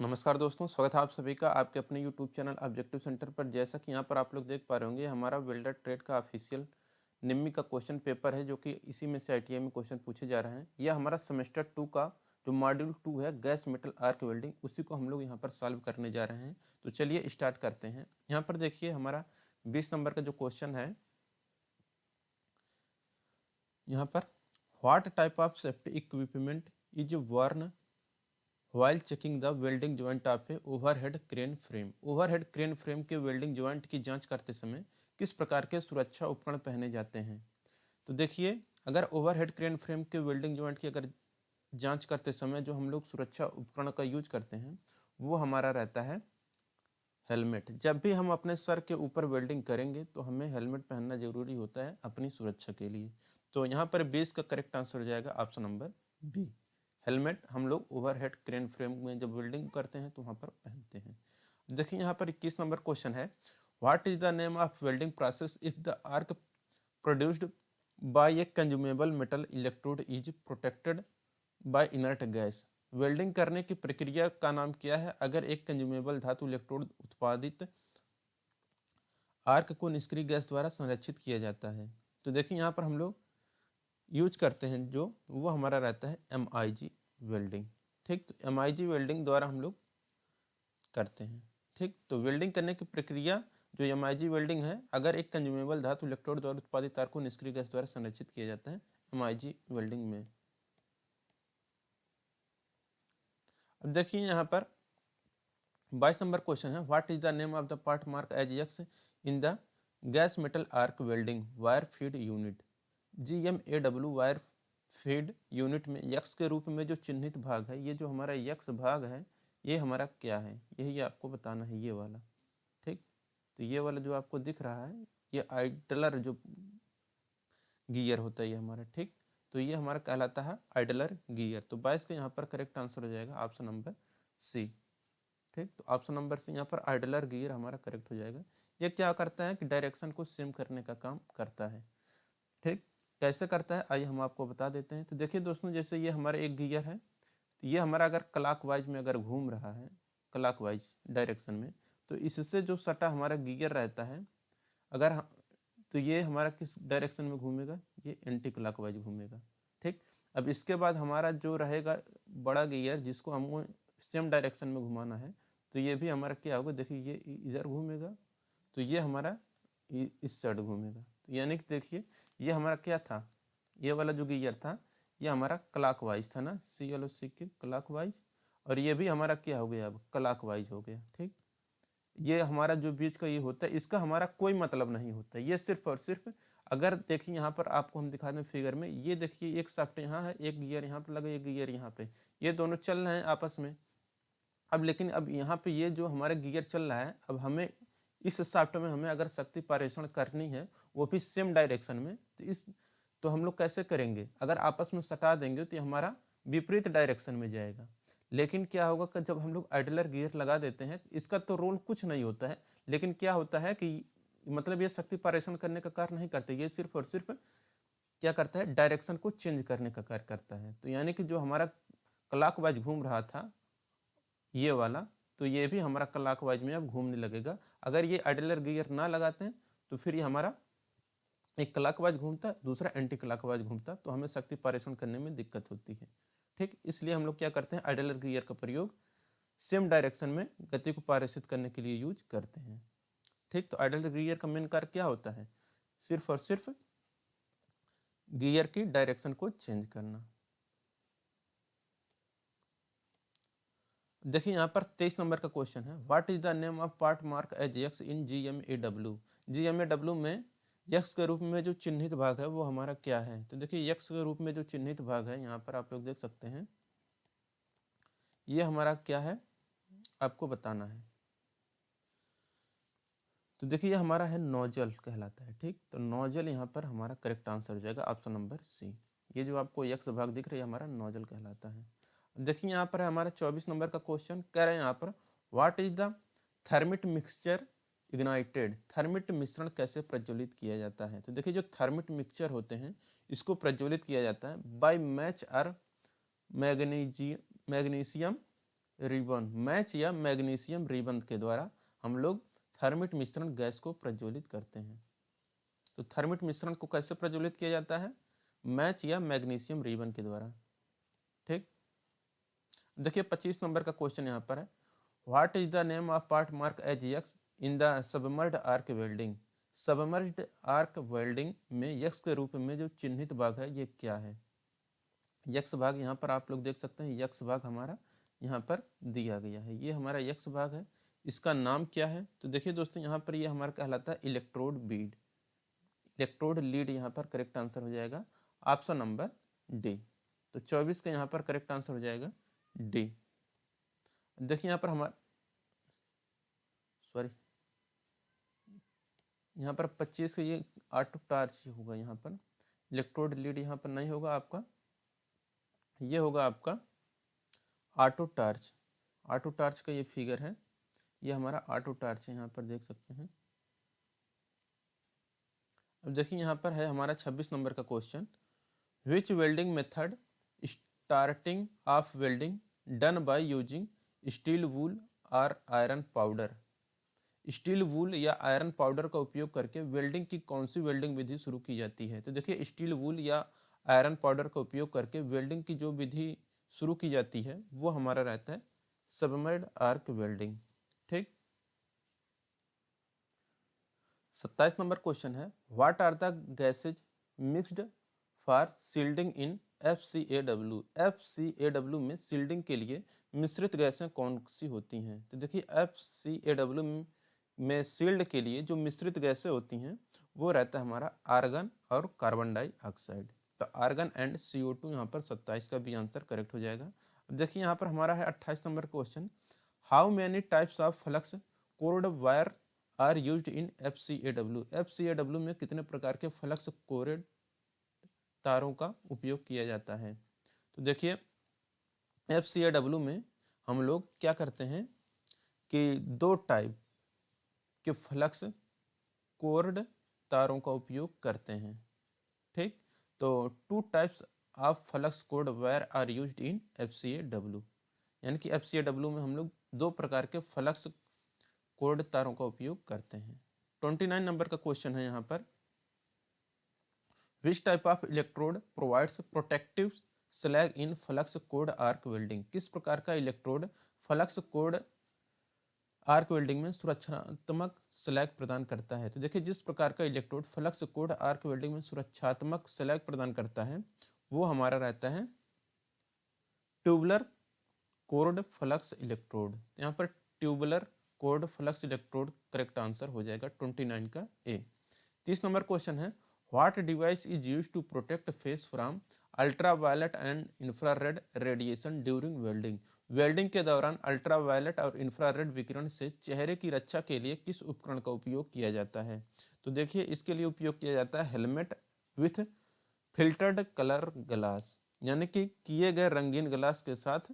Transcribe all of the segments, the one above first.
नमस्कार दोस्तों, स्वागत है आप सभी का आपके अपने यूट्यूब चैनल ऑब्जेक्टिव सेंटर पर। जैसा कि यहाँ पर आप लोग देख पा रहे होंगे, हमारा वेल्डर ट्रेड का ऑफिशियल निम्मी का क्वेश्चन पेपर है, जो कि इसी में से आईटीआई में क्वेश्चन पूछे जा रहे हैं। यह हमारा सेमेस्टर 2 का जो मॉड्यूल 2 है, गैस मेटल आर्क वेल्डिंग, उसी को हम लोग यहाँ पर सॉल्व करने जा रहे हैं। तो चलिए स्टार्ट करते हैं। यहाँ पर देखिए, हमारा 20 नंबर का जो क्वेश्चन है, यहाँ पर what type of safety equipment is worn while checking the welding joint of a overhead crane frame। Overhead crane frame के वेल्डिंग जॉइंट की जांच करते समय किस प्रकार के सुरक्षा उपकरण पहने जाते हैं। तो देखिए, अगर ओवरहेड क्रेन फ्रेम के वेल्डिंग जॉइंट की अगर जांच करते समय जो हम लोग सुरक्षा उपकरण का यूज करते हैं, वो हमारा रहता है हेलमेट। जब भी हम अपने सर के ऊपर वेल्डिंग करेंगे तो हमें हेलमेट पहनना जरूरी होता है अपनी सुरक्षा के लिए। तो यहाँ पर 20 का करेक्ट आंसर हो जाएगा ऑप्शन नंबर बी। हेलमेट हम लोग ओवरहेड क्रेन फ्रेम में जब वेल्डिंग करते हैं तो वहाँ पर पहनते हैं। देखिए, यहाँ पर 21 नंबर क्वेश्चन है, what is the name of welding process if the arc produced by A consumable metal electrode is protected by inert gas. Welding करने की प्रक्रिया का नाम क्या है अगर एक कंज्यूमेबल धातु इलेक्ट्रोड उत्पादित आर्क को निष्क्रिय गैस द्वारा संरक्षित किया जाता है। तो देखिए, यहाँ पर हम लोग यूज करते हैं जो वो हमारा रहता है MIG वेल्डिंग। ठीक, तो MIG वेल्डिंग द्वारा हम लोग करते हैं। ठीक, तो वेल्डिंग करने की प्रक्रिया जो MIG वेल्डिंग है, अगर एक कंज्यूमेबल धातु इलेक्ट्रोड द्वारा उत्पादित तार को निष्क्रिय गैस द्वारा संरक्षित किया जाता है MIG वेल्डिंग में। अब देखिए, यहाँ पर 22 नंबर क्वेश्चन है, what is the name of the part mark as x in the gas metal arc welding wire feed unit. GMAW wire feed unit में यक्स के रूप में जो चिन्हित भाग है, ये जो हमारा यक्स भाग है, ये हमारा क्या है, यही आपको बताना है, ये वाला। ठीक, तो ये वाला जो आपको दिख रहा है, ये आइडलर जो गियर होता है ये हमारा। ठीक, तो ये हमारा कहलाता है आइडलर गियर। तो 22 का यहाँ पर करेक्ट आंसर हो जाएगा ऑप्शन नंबर सी। ठीक, तो ऑप्शन नंबर सी यहाँ पर आइडलर गियर हमारा करेक्ट हो जाएगा। ये क्या करता है कि डायरेक्शन को सेम करने का काम करता है। ठीक, कैसे करता है आइए हम आपको बता देते हैं। तो देखिए दोस्तों, जैसे ये हमारा एक गियर है, तो ये हमारा अगर क्लॉकवाइज में अगर घूम रहा है, क्लॉकवाइज डायरेक्शन में, तो इससे जो सटा हमारा गियर रहता है, अगर तो ये हमारा किस डायरेक्शन में घूमेगा, ये एंटी क्लॉकवाइज घूमेगा। ठीक, अब इसके बाद हमारा जो रहेगा बड़ा गियर, जिसको हमको सेम डायरेक्शन में घुमाना है, तो ये भी हमारा क्या होगा, देखिए ये इधर घूमेगा, तो ये हमारा इस साइड घूमेगा। तो यानी कि देखिए, ये हमारा क्या था, ये वाला जो गियर था, ये हमारा क्लॉकवाइज था ना, CLOC के क्लॉकवाइज, और ये भी हमारा क्या हो गया, अब क्लॉकवाइज हो गया। ठीक, ये हमारा जो बीच का ये होता है, इसका हमारा कोई मतलब नहीं होता, ये सिर्फ और सिर्फ, अगर देखिए यहाँ पर आपको हम दिखा दें फिगर में, ये देखिए एक शाफ्ट यहाँ है, एक गियर यहाँ पर लगा, एक गियर यहाँ पे, ये दोनों चल रहे हैं आपस में। अब लेकिन अब यहाँ पे ये जो हमारा गियर चल रहा है, अब हमें इस शाफ्ट में हमें अगर शक्ति पारेषण करनी है, वो भी सेम डायरेक्शन में, तो हम लोग कैसे करेंगे, अगर आपस में सटा देंगे तो हमारा विपरीत डायरेक्शन में जाएगा। लेकिन क्या होगा कि जब हम लोग आइडलर गियर लगा देते हैं, इसका तो रोल कुछ नहीं होता है, लेकिन क्या होता है कि मतलब ये शक्ति पारेषण करने का कार्य नहीं करते, ये सिर्फ और सिर्फ क्या करता है, डायरेक्शन को चेंज करने का कार्य करता है। तो यानी कि जो हमारा क्लॉकवाइज घूम रहा था ये वाला, तो ये भी हमारा क्लॉकवाइज में अब घूमने लगेगा। अगर ये आइडलर गियर ना लगाते हैं तो फिर ये हमारा एक क्लॉकवाइज घूमता, दूसरा एंटी क्लॉकवाइज घूमता, तो हमें शक्ति पारेषण करने में दिक्कत होती है। ठीक, इसलिए हम लोग क्या करते हैं, आइडलर गियर का प्रयोग सेम डायरेक्शन में गति को पारेषित करने के लिए यूज करते हैं। ठीक, तो आइडलर गियर का मेन कार्य क्या होता है, सिर्फ और सिर्फ गियर की डायरेक्शन को चेंज करना। देखिए, यहाँ पर 23 नंबर का क्वेश्चन है, what is the name of part mark as x in GMAW। GMAW में यक्स के रूप में जो चिन्हित भाग है वो हमारा क्या है। तो देखिए, यक्स के रूप में जो चिन्हित भाग है, यहाँ पर आप लोग देख सकते हैं, ये हमारा क्या है, आपको बताना है। तो देखिए, ये हमारा है नोजल कहलाता है। ठीक, तो नोजल यहाँ पर हमारा करेक्ट आंसर हो जाएगा ऑप्शन नंबर सी। ये जो आपको यक्स भाग दिख रहा है, हमारा नोजल कहलाता है। देखिए, यहाँ पर है हमारा 24 नंबर का क्वेश्चन, कह रहे हैं यहाँ पर, what is the thermite mixture ignited. Thermite मिश्रण कैसे प्रज्वलित किया जाता है। तो देखिए, जो थर्मिट मिक्सचर होते हैं, इसको प्रज्वलित किया जाता है बाय मैच और मैग्नीशियम रिबन, मैच या मैग्नीशियम रिबन के द्वारा हम लोग थर्मिट मिश्रण गैस को प्रज्वलित करते हैं। तो थर्मिट मिश्रण को कैसे प्रज्वलित किया जाता है? मैच या मैग्नीशियम रिबन के द्वारा। ठीक, देखिए 25 नंबर का क्वेश्चन यहाँ पर है, what is the name of part mark AgX in the submerged arc welding. Submerged arc welding में यक्स के रूप में जो चिन्हित भाग है ये क्या है? यक्स भाग यहाँ पर आप लोग देख सकते हैं, यक्स भाग हमारा यहाँ पर दिया गया है, ये हमारा यक्स भाग है। इसका नाम क्या है? तो देखिए दोस्तों, यहाँ पर ये हमारा कहलाता है इलेक्ट्रोड बीड, इलेक्ट्रोड लीड यहाँ पर करेक्ट आंसर हो जाएगा ऑप्शन नंबर डी। तो 24 का यहाँ पर करेक्ट आंसर हो जाएगा डी। देखिए यहाँ पर हमारा सॉरी यहाँ पर 25 का ये ऑटो टार्च होगा, यहाँ पर इलेक्ट्रोड लीड यहाँ पर नहीं होगा आपका, ये होगा आपका ऑटो टार्च। ऑटो टार्च का ये फिगर है, ये हमारा ऑटो टार्च है, यहाँ पर देख सकते हैं। अब देखिए यहाँ पर है हमारा 26 नंबर का question, which welding method starting of welding done by using steel wool और आयरन पाउडर। स्टील वूल या आयरन पाउडर का उपयोग करके वेल्डिंग की कौन सी वेल्डिंग विधि शुरू की जाती है? तो देखिए स्टील वूल या आयरन पाउडर का उपयोग करके वेल्डिंग की जो विधि शुरू की जाती है वो हमारा रहता है सबमर्ज्ड आर्क वेल्डिंग। ठीक, 27 नंबर क्वेश्चन है, what are the gases mixed for shielding in FCAW। FCAW में सील्डिंग के लिए मिश्रित गैसें कौन सी होती हैं? तो देखिए FCAW में सील्ड के लिए जो मिश्रित गैसें होती हैं वो रहता है हमारा आर्गन और कार्बन डाइऑक्साइड। तो आर्गन एंड CO2 यहाँ पर 27 का भी आंसर करेक्ट हो जाएगा। अब देखिए यहाँ पर हमारा है 28 number question, how many types of flux cored wire are used in FCAW। FCAW में कितने प्रकार के फ्लक्स कोरेड तारों का उपयोग किया जाता है? तो देखिए FCAW में हम लोग क्या करते हैं कि 2 टाइप के फ्लक्स कोर्ड तारों का उपयोग करते हैं। ठीक, तो 2 types of flux cored wire are used in FCAW, यानी कि FCAW में हम लोग 2 प्रकार के फ्लक्स कोर्ड तारों का उपयोग करते हैं। 29 नंबर का क्वेश्चन है यहाँ पर, which type of electrode provides protective slag in flux cored arc welding. किस प्रकार का electrode flux cored arc welding में सुरक्षात्मक स्लैग प्रदान करता है? तो देखिए जिस प्रकार का electrode flux cored arc welding में सुरक्षात्मक स्लैग प्रदान करता है वो हमारा रहता है ट्यूबुलर कोर्ड फ्लक्स इलेक्ट्रोड। यहाँ पर tubular cored flux electrode correct answer हो जाएगा 29 का ए। 30 नंबर क्वेश्चन है, what device is used to protect face from ultraviolet and infrared radiation during welding. Welding के दौरान अल्ट्रावायलेट और इंफ्रारेड विकिरण से चेहरे की रक्षा के लिए किस उपकरण का उपयोग किया जाता है? तो देखिए इसके लिए उपयोग किया जाता है helmet with filtered colour glass, यानी कि किए गए रंगीन ग्लास के साथ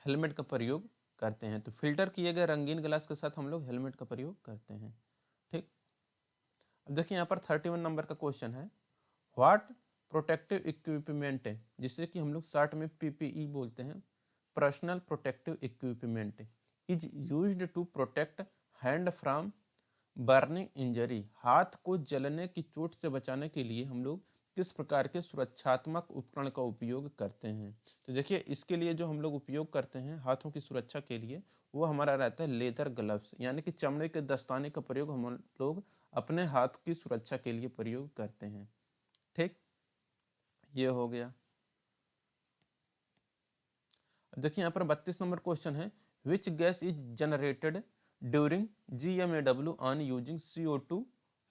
हेलमेट का प्रयोग करते हैं। तो फिल्टर किए गए रंगीन ग्लास के साथ हम लोग हेलमेट का प्रयोग करते हैं। ठीक, अब देखिए यहाँ पर 31 नंबर का क्वेश्चन है, व्हाट प्रोटेक्टिव इक्विपमेंट है जिसे कि हम लोग शॉर्ट में PPE बोलते हैं, personal protective equipment is used to protect hand from burning injury. हाथ को जलने की चोट से बचाने के लिए हम लोग किस प्रकार के सुरक्षात्मक उपकरण का उपयोग करते हैं? तो देखिए इसके लिए जो हम लोग उपयोग करते हैं हाथों की सुरक्षा के लिए वो हमारा रहता है लेदर ग्लव्स, यानी कि चमड़े के दस्ताने का प्रयोग हम लोग अपने हाथ की सुरक्षा के लिए प्रयोग करते हैं। ठीक, ये हो गया। देखिए यहाँ पर 32 नंबर क्वेश्चन है, which gas is generated during GMAW on using CO2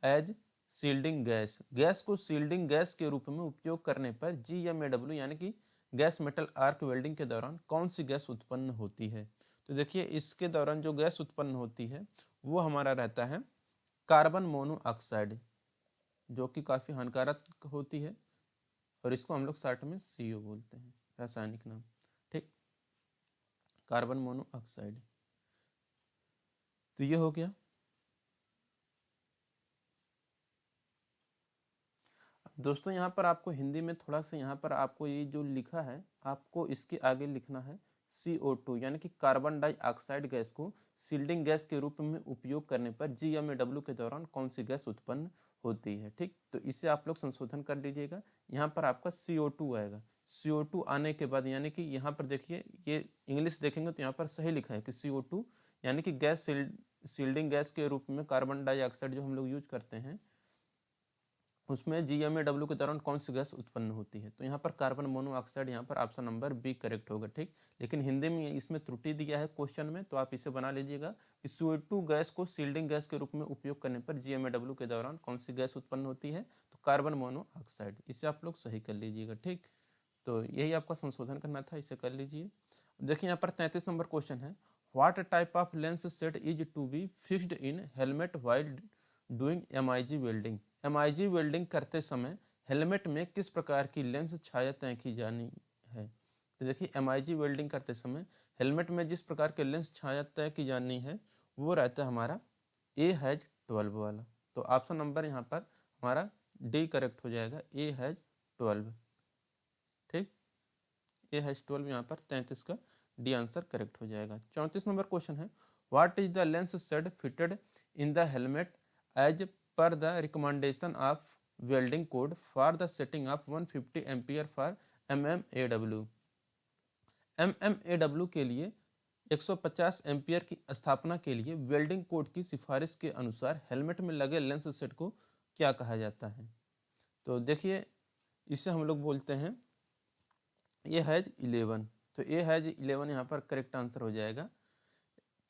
as shielding gas. Gas को सील्डिंग गैस के रूप में उपयोग करने पर GMAW यानी कि गैस मेटल आर्क वेल्डिंग के दौरान कौन सी गैस उत्पन्न होती है? तो देखिए इसके दौरान जो गैस उत्पन्न होती है वो हमारा रहता है कार्बन मोनोऑक्साइड, जो कि काफ़ी हानिकारक होती है और इसको हम लोग शॉर्ट में CO बोलते हैं, रासायनिक नाम। ठीक, कार्बन मोनोऑक्साइड। तो ये हो गया। दोस्तों यहाँ पर आपको हिंदी में थोड़ा सा यहाँ पर आपको ये जो लिखा है आपको इसके आगे लिखना है CO2 यानी कि कार्बन डाइऑक्साइड गैस को शील्डिंग गैस के रूप में उपयोग करने पर GMAW के दौरान कौन सी गैस उत्पन्न होती है। ठीक, तो इसे आप लोग संशोधन कर लीजिएगा। यहाँ पर आपका CO2 आएगा। CO2 आने के बाद यानी कि यहाँ पर देखिए, ये इंग्लिश देखेंगे तो यहाँ पर सही लिखा है कि CO2 यानी कि गैस शील्डिंग गैस के रूप में कार्बन डाइऑक्साइड जो हम लोग यूज करते हैं, उसमें GMAW के दौरान कौन सी गैस उत्पन्न होती है। तो यहाँ पर कार्बन मोनोऑक्साइड, यहाँ पर ऑप्शन नंबर बी करेक्ट होगा। ठीक, लेकिन हिंदी में इसमें त्रुटि दिया है क्वेश्चन में, तो आप इसे बना लीजिएगा कि CO2 गैस को शील्डिंग गैस के रूप में उपयोग करने पर GMAW के दौरान कौन सी गैस उत्पन्न होती है, तो कार्बन मोनोऑक्साइड। इसे आप लोग सही कर लीजिएगा। ठीक, तो यही आपका संशोधन करना था, इसे कर लीजिए। देखिए यहाँ पर 33 नंबर क्वेश्चन है, what type of lens set is to be fixed in helmet while doing MIG welding. MIG welding करते समय हेलमेट में किस प्रकार की लेंस छाया तय की जानी है। तो देखिए MIG वेल्डिंग करते समय हेलमेट में जिस प्रकार के लेंस छाया तय की जानी है वो रहता है हमारा A12 वाला। तो ऑप्शन नंबर यहाँ पर हमारा डी करेक्ट हो जाएगा, A12। ठीक, A12 यहाँ पर 33 का डी आंसर करेक्ट हो जाएगा। 34 नंबर क्वेश्चन है, what is the lens set fitted in the helmet as per the recommendation of welding code for the setting of 150 ampere for MMAW। MMAW के लिए 150 ampere की स्थापना के लिए वेल्डिंग कोड की सिफारिश के अनुसार हेलमेट में लगे लेंस सेट को क्या कहा जाता है। तो देखिए इसे हम लोग बोलते हैं A11। तो A11 यहाँ पर करेक्ट आंसर हो जाएगा।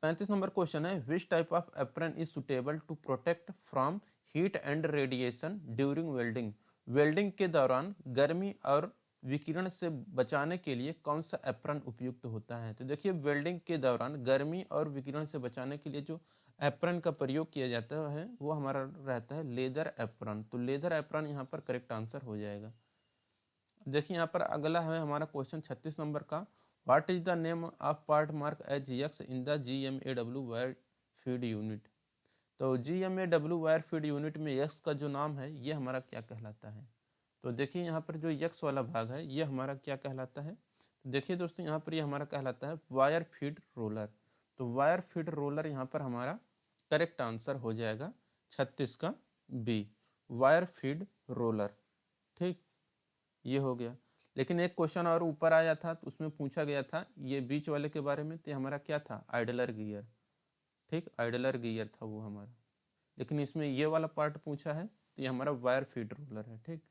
35 नंबर क्वेश्चन है, which type of apron is suitable to protect from heat and radiation during welding. Welding के दौरान गर्मी और विकिरण से बचाने के लिए कौन सा एप्रन उपयुक्त होता है। तो देखिए वेल्डिंग के दौरान गर्मी और विकिरण से बचाने के लिए जो एप्रन का प्रयोग किया जाता है वो हमारा रहता है लेदर एप्रन। तो लेदर एप्रन यहाँ पर करेक्ट आंसर हो जाएगा। देखिए यहाँ पर अगला है हमारा क्वेश्चन 36 नंबर का, what is the name of part mark as x in the GMAW wire feed unit. तो GMAW वायर फीड यूनिट में एक्स का जो नाम है ये हमारा क्या कहलाता है। तो देखिए यहाँ पर जो एक्स वाला भाग है ये हमारा क्या कहलाता है। तो देखिए दोस्तों यहाँ पर ये हमारा कहलाता है वायर फीड रोलर। तो वायर फीड रोलर यहाँ पर हमारा करेक्ट आंसर हो जाएगा 36 का बी, वायर फीड रोलर। ठीक, ये हो गया। लेकिन एक क्वेश्चन और ऊपर आया था तो उसमें पूछा गया था ये बीच वाले के बारे में, तो हमारा क्या था, आइडलर गियर। ठीक, आइडलर गियर था वो हमारा, लेकिन इसमें ये वाला पार्ट पूछा है तो ये हमारा वायर फीड रोलर है। ठीक,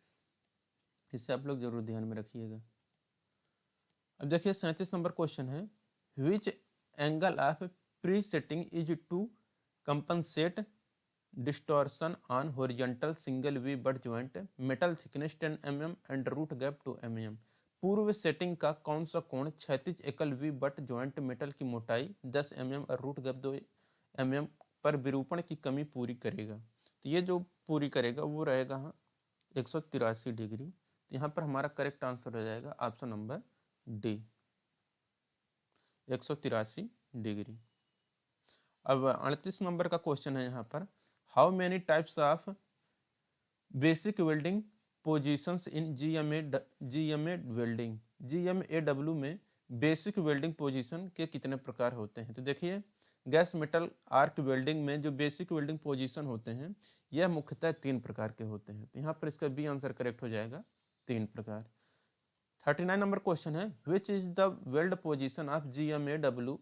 इससे आप लोग जरूर ध्यान में रखिएगा। अब देखिए 37 नंबर क्वेश्चन है, which angle of pre setting is to compensate distortion on horizontal single V butt joint metal thickness 10 mm and root gap 2 mm। पूर्व सेटिंग का कौन सा कोण क्षैतिज एकल वी बट ज्वाइंट मेटल की मोटाई 10 mm और रूट गैप 2 mm पर विरूपण की कमी पूरी करेगा। तो ये जो पूरी करेगा वो रहेगा 183 डिग्री। तो यहाँ पर हमारा करेक्ट आंसर हो जाएगा ऑप्शन नंबर डी, 183 डिग्री। अब 38 नंबर का क्वेश्चन है यहाँ पर, how many types of basic welding positions in GMA welding. GMAW में बेसिक वेल्डिंग पोजीशन के कितने प्रकार होते हैं। तो देखिए गैस मेटल आर्क वेल्डिंग में जो बेसिक वेल्डिंग पोजीशन होते हैं यह मुख्यतः 3 प्रकार के होते हैं। तो यहाँ पर इसका बी आंसर करेक्ट हो जाएगा, 3 प्रकार। 39 नंबर क्वेश्चन है, which is the weld position of GMAW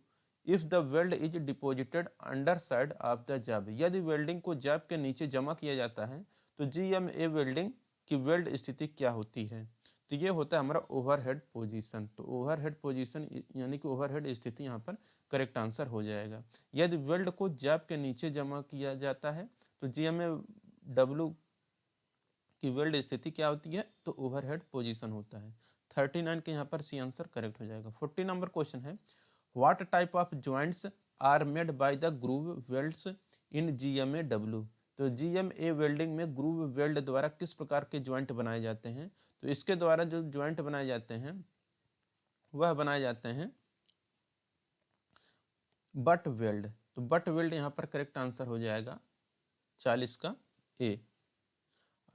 if the weld is deposited under side of the job. यदि वेल्डिंग को जॉब के नीचे जमा किया जाता है तो GMA वेल्डिंग की वेल्ड स्थिति क्या होती है। तो ये होता है हमारा ओवरहेड पोजीशन। तो ओवरहेड पोजीशन यानी कि ओवरहेड स्थिति यहाँ पर करेक्ट आंसर हो जाएगा। यदि वेल्ड को जॉब के नीचे जमा किया जाता है तो GMAW की वेल्ड स्थिति क्या होती है, तो ओवरहेड पोजीशन होता है। 39 के यहाँ पर सी आंसर करेक्ट हो जाएगा। 40 नंबर क्वेश्चन है, what type of joints are made by the groove welds in GMAW। तो GMA वेल्डिंग में ग्रूव वेल्ड द्वारा किस प्रकार के जॉइंट बनाए जाते हैं। तो इसके द्वारा जो जॉइंट बनाए जाते हैं वह बनाए जाते हैं बट वेल्ड। तो बट वेल्ड यहाँ पर करेक्ट आंसर हो जाएगा 40 का ए।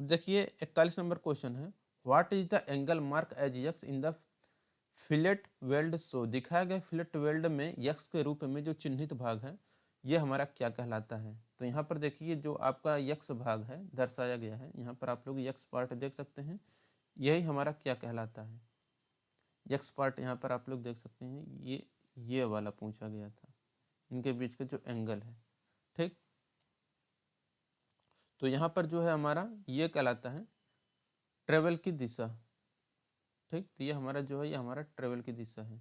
अब देखिए 41 नंबर क्वेश्चन है, what is the angle mark as x in the fillet weld show, दिखाया गया फिलेट वेल्ड में यक्स के रूप में जो चिन्हित भाग है ये हमारा क्या कहलाता है। तो यहाँ पर देखिए जो आपका यक्स भाग है दर्शाया गया है, यहाँ पर आप लोग यक्स पार्ट देख सकते हैं, यही हमारा क्या कहलाता है। यक्स पार्ट यहाँ पर आप लोग देख सकते हैं, ये वाला पूछा गया था, इनके बीच का जो एंगल है, ठीक। तो यहाँ पर जो है हमारा ये कहलाता है ट्रेवल की दिशा, ठीक। तो ये हमारा जो है ये हमारा ट्रेवल की दिशा है।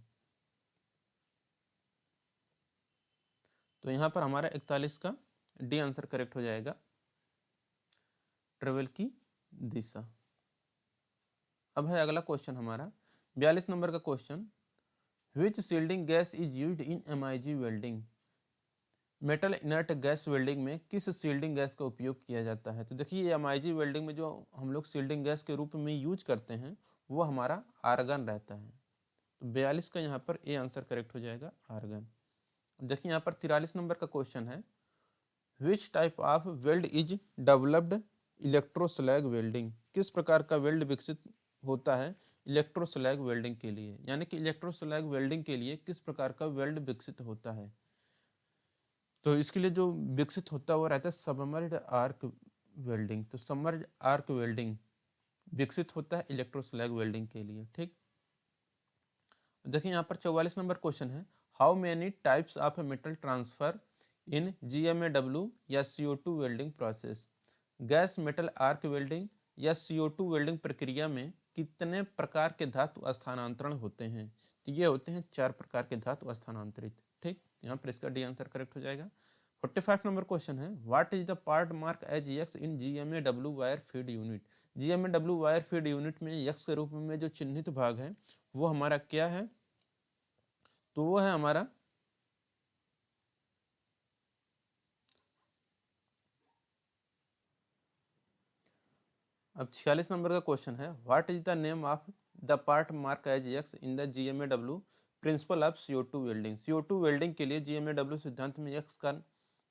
तो यहाँ पर हमारा 41 का डी आंसर करेक्ट हो जाएगा, ट्रेवल की दिशा। अब है अगला क्वेश्चन हमारा 42 नंबर का question, which shielding gas is used in MIG welding, metal inert gas welding में किस सील्डिंग गैस का उपयोग किया जाता है। तो देखिए MIG वेल्डिंग में जो हम लोग सील्डिंग गैस के रूप में यूज करते हैं वो हमारा आर्गन रहता है। तो 42 का यहाँ पर ए आंसर करेक्ट हो जाएगा, आर्गन। देखिए यहाँ पर 43 नंबर का क्वेश्चन है, which type of weld is developed electroslag welding, किस प्रकार का वेल्ड विकसित होता है इलेक्ट्रोस्लैग वेल्डिंग के लिए, यानी कि इलेक्ट्रोस्लैग वेल्डिंग के लिए किस प्रकार का वेल्ड विकसित होता है। तो इसके लिए जो विकसित होता है वो रहता है सबमर्ज्ड आर्क वेल्डिंग। तो सबमर्ज्ड आर्क वेल्डिंग विकसित होता है इलेक्ट्रोस्लैग वेल्डिंग के लिए, ठीक। देखिए यहाँ पर 44 नंबर क्वेश्चन है, how many types of metal transfer in GMAW या CO2 welding process, gas metal arc welding या CO2 वेल्डिंग प्रक्रिया में कितने प्रकार के धातु स्थानांतरण होते हैं। तो ये होते हैं 4 प्रकार के धातु स्थानांतरित, ठीक। यहाँ पर इसका डी आंसर करेक्ट हो जाएगा। 45 नंबर क्वेश्चन है, what is the part mark as x in GMAW wire feed unit, GMAW wire feed unit में यक्स के रूप में जो चिन्हित भाग है वो हमारा क्या है। तो वो है हमारा अब 46 नंबर का क्वेश्चन है, what is the name of the part mark as x in the GMAW principle of CO2 welding, CO2 welding के लिए GMAW सिद्धांत में यक्स का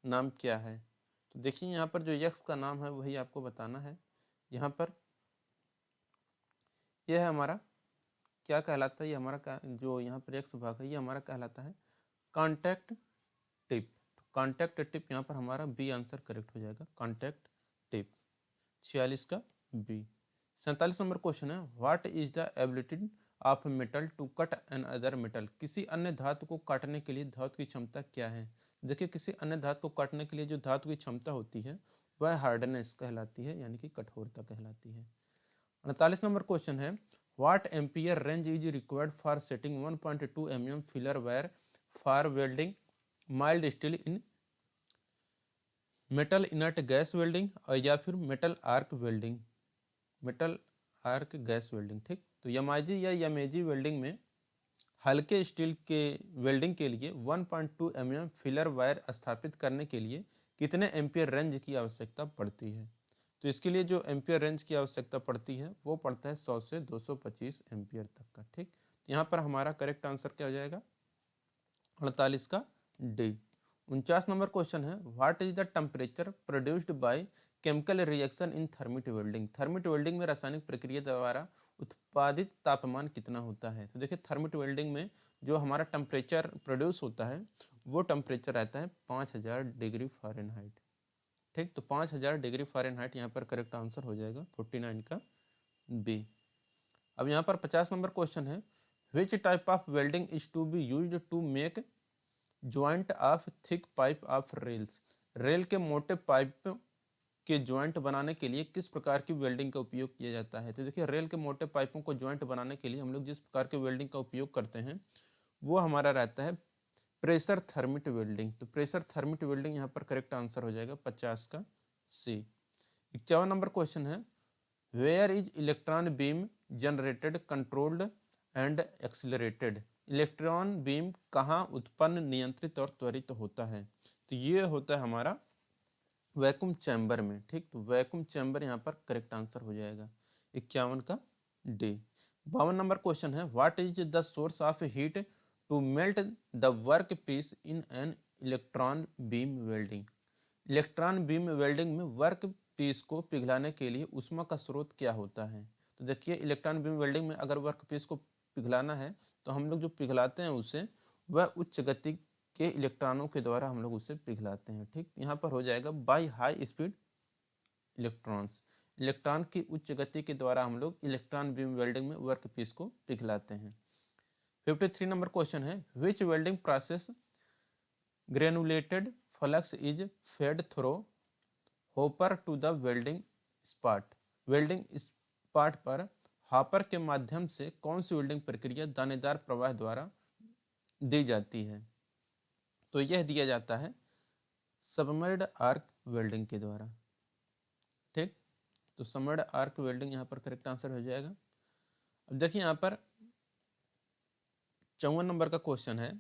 नाम क्या है। तो देखिए यहाँ पर जो यक्स का नाम है वही आपको बताना है। यहाँ पर यह है हमारा क्या कहलाता है, ये हमारा जो यहाँ पर यक्स भाग है ये हमारा कहलाता है कॉन्टैक्ट टिप। कॉन्टैक्ट टिप यहाँ पर हमारा बी आंसर करेक्ट हो जाएगा, कॉन्टैक्ट टिप। 46 का बी। 47 नंबर क्वेश्चन है, what is the ability of metal to cut another metal, किसी अन्य धातु को काटने के लिए धातु की क्षमता क्या है। देखिए किसी अन्य धातु को काटने के लिए जो धातु की क्षमता होती है वह हार्डनेस कहलाती है, यानी कि कठोरता कहलाती है। 48 नंबर क्वेश्चन है, what ampere range is required for setting 1.2 mm filler wire for welding mild steel in metal inert gas welding और या फिर metal arc welding, metal arc gas welding, ठीक। तो MIG या MAG वेल्डिंग में हल्के steel के वेल्डिंग के लिए 1.2 mm फिलर वायर स्थापित करने के लिए कितने एम्पियर रेंज की आवश्यकता पड़ती है। तो इसके लिए जो एम्पियर रेंज की आवश्यकता पड़ती है वो पड़ता है 100 से 225 एम्पियर तक का, ठीक। यहाँ पर हमारा करेक्ट आंसर क्या हो जाएगा, 48 का डी। 49 नंबर क्वेश्चन है, what is the temperature produced by chemical reaction in thermite welding, thermite welding में रासायनिक प्रक्रिया द्वारा उत्पादित तापमान कितना होता है। तो देखिए थर्मिट वेल्डिंग में जो हमारा टेम्परेचर प्रोड्यूस होता है वो टेम्परेचर रहता है 5000 डिग्री फ़ारेनहाइट, ठीक। तो 5000 डिग्री फ़ारेनहाइट यहाँ पर करेक्ट आंसर हो जाएगा 49 का बी। अब यहाँ पर 50 नंबर क्वेश्चन है, which type of welding is to be used to make joint of thick pipe of rails, rail के मोटे पाइप के ज्वाइंट बनाने के लिए किस प्रकार की वेल्डिंग का उपयोग किया जाता है। तो देखिए रेल के मोटे पाइपों को ज्वाइंट बनाने के लिए हम लोग जिस प्रकार के वेल्डिंग का उपयोग करते हैं वो हमारा रहता है प्रेशर थर्मिट वेल्डिंग। तो प्रेशर थर्मिट वेल्डिंग यहाँ पर करेक्ट आंसर हो जाएगा 50 का सी। 51 नंबर क्वेश्चन है, where is electron beam generated controlled and accelerated, electron beam कहाँ उत्पन्न नियंत्रित और त्वरित होता है। तो ये होता है हमारा वैक्यूम चैम्बर में, ठीक। तो वैक्यूम चैम्बर यहाँ पर करेक्ट आंसर हो जाएगा 51 का डी। 52 नंबर क्वेश्चन है, what is the source of heat to melt the work piece in an electron beam welding, electron beam welding में वर्क पीस को पिघलाने के लिए ऊष्मा का स्रोत क्या होता है। तो देखिए इलेक्ट्रॉन बीम वेल्डिंग में अगर वर्क पीस को पिघलाना है तो हम लोग जो पिघलाते हैं उसे वह उच्च गति के इलेक्ट्रॉनों के द्वारा हम लोग उसे पिघलाते हैं। ठीक, यहाँ पर हो जाएगा by high speed electrons. Electron की उच्च गति के द्वारा हम लोग इलेक्ट्रॉन बीम वेल्डिंग में वर्क पीस को पिघलाते हैं। 53 नंबर क्वेश्चन है, which welding process granulated flux is fed through hopper to the welding spot. Welding spot पर हॉपर के माध्यम से कौन सी वेल्डिंग प्रक्रिया दानेदार प्रवाह द्वारा दी जाती है? तो यह दिया जाता है सबमर्ज्ड आर्क वेल्डिंग के द्वारा। ठीक, तो सबमर्ज्ड आर्क वेल्डिंग यहाँ पर करेक्ट आंसर हो जाएगा। अब देखिए यहाँ पर 54 नंबर का क्वेश्चन है,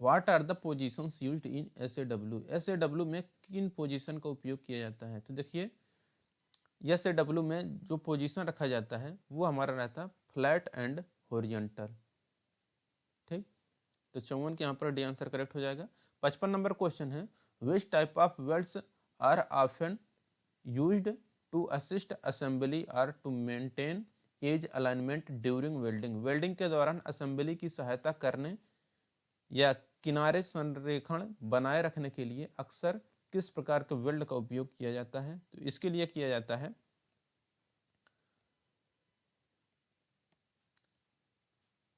what are the positions used in SAW. SAW में किन पोजीशन का उपयोग किया जाता है? तो देखिए एसएडब्ल्यू में जो पोजीशन रखा जाता है वो हमारा रहता है फ्लैट एंड हॉरिजॉन्टल। ठीक, तो 54 के यहाँ पर डी आंसर करेक्ट हो जाएगा। 55 नंबर क्वेश्चन है, which type of welds are often used to assist assembly और to maintain edge alignment during welding. Welding के दौरान असेंबली की सहायता करने या किनारे संरेखण बनाए रखने के लिए अक्सर किस प्रकार के वेल्ड का उपयोग किया जाता है? तो इसके लिए किया जाता है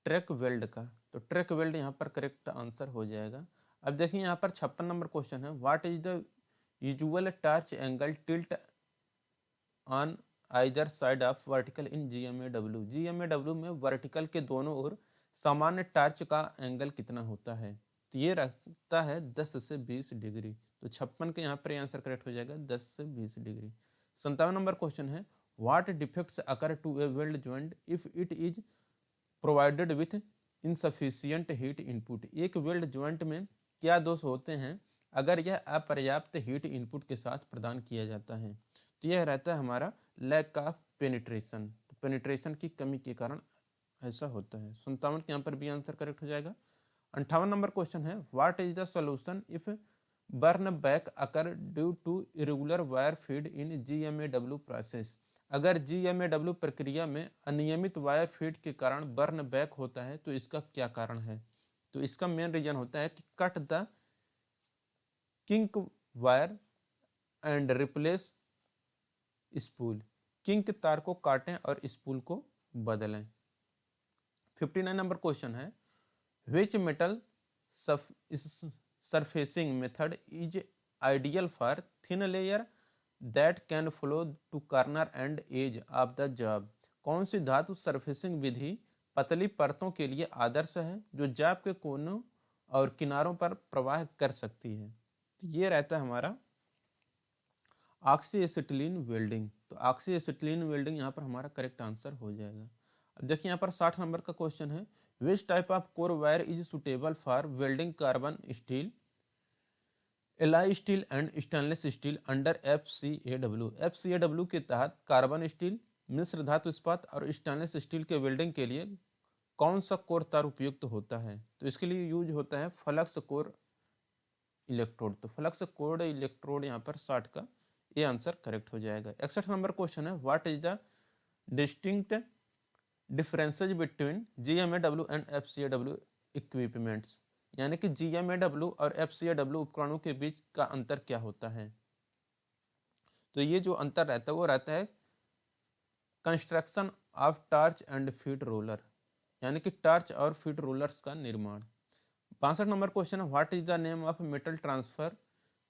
ट्रैक वेल्ड का। तो ट्रैक वेल्ड यहाँ पर करेक्ट आंसर हो जाएगा। अब देखिए यहाँ पर 56 नंबर क्वेश्चन है, what is the usual torch angle tilt on either side of vertical in GMAW. GMAW में वर्टिकल के दोनों ओर सामान्य टॉर्च का एंगल कितना होता है? तो ये रखता है 10 से 20 डिग्री। तो 56 के यहाँ पर आंसर करेक्ट हो जाएगा 10 से 20 डिग्री। 57 नंबर क्वेश्चन है, what defects occur to a weld joint if it is provided with insufficient heat input. एक वेल्ड जॉइंट में क्या दोष होते हैं अगर यह अपर्याप्त हीट इनपुट के साथ प्रदान किया जाता है? तो यह रहता है हमारा लैक ऑफ पेनिट्रेशन। तो पेनिट्रेशन की कमी के कारण ऐसा होता है। 57 के यहाँ पर भी आंसर करेक्ट हो जाएगा। 58 नंबर क्वेश्चन है, what is the solution if burn back occur due to irregular wire feed in GMAW process. अगर जीएमएडब्ल्यू प्रक्रिया में अनियमित वायर फीड के कारण बर्न बैक होता है तो इसका क्या कारण है? तो इसका मेन रीजन होता है कि cut the kink wire and replace spool. Kink तार को काटें और स्पूल को बदलें। 59 नंबर क्वेश्चन है, which metal surfacing method is ideal for thin layer that can flow to corner and edge of the job. कौन सी धातु सरफेसिंग विधि पतली परतों के लिए आदर्श है जो जॉब के कोनों और किनारों पर प्रवाह कर सकती है? तो ये रहता है हमारा ऑक्सी एसिटिलीन वेल्डिंग। तो ऑक्सी एसिटिलीन वेल्डिंग यहाँ पर हमारा करेक्ट आंसर हो जाएगा। अब देखिए यहाँ पर 60 नंबर का क्वेश्चन है, which type of core wire is suitable for welding carbon steel, alloy steel and stainless steel under FCAW. FCAW के तहत कार्बन स्टील, मिश्र धातु इस्पात और स्टेनलेस स्टील के वेल्डिंग के लिए कौन सा कोर तार उपयुक्त होता है? तो इसके लिए यूज होता है फ्लक्स कोर इलेक्ट्रोड। तो फ्लक्स कोर इलेक्ट्रोड यहाँ पर 60 का ये आंसर करेक्ट हो जाएगा। 61 नंबर क्वेश्चन है, what is the distinct differences between GMAW and FCAW equipments. यानी कि जीएमएडब्ल्यू और एफसीएडब्ल्यू उपकरणों के बीच का अंतर क्या होता है? तो ये जो अंतर रहता है वो रहता है construction of torch and feed roller, यानी कि टॉर्च और फीड रोलर्स का निर्माण। 62 नंबर क्वेश्चन है, what is the name of metal transfer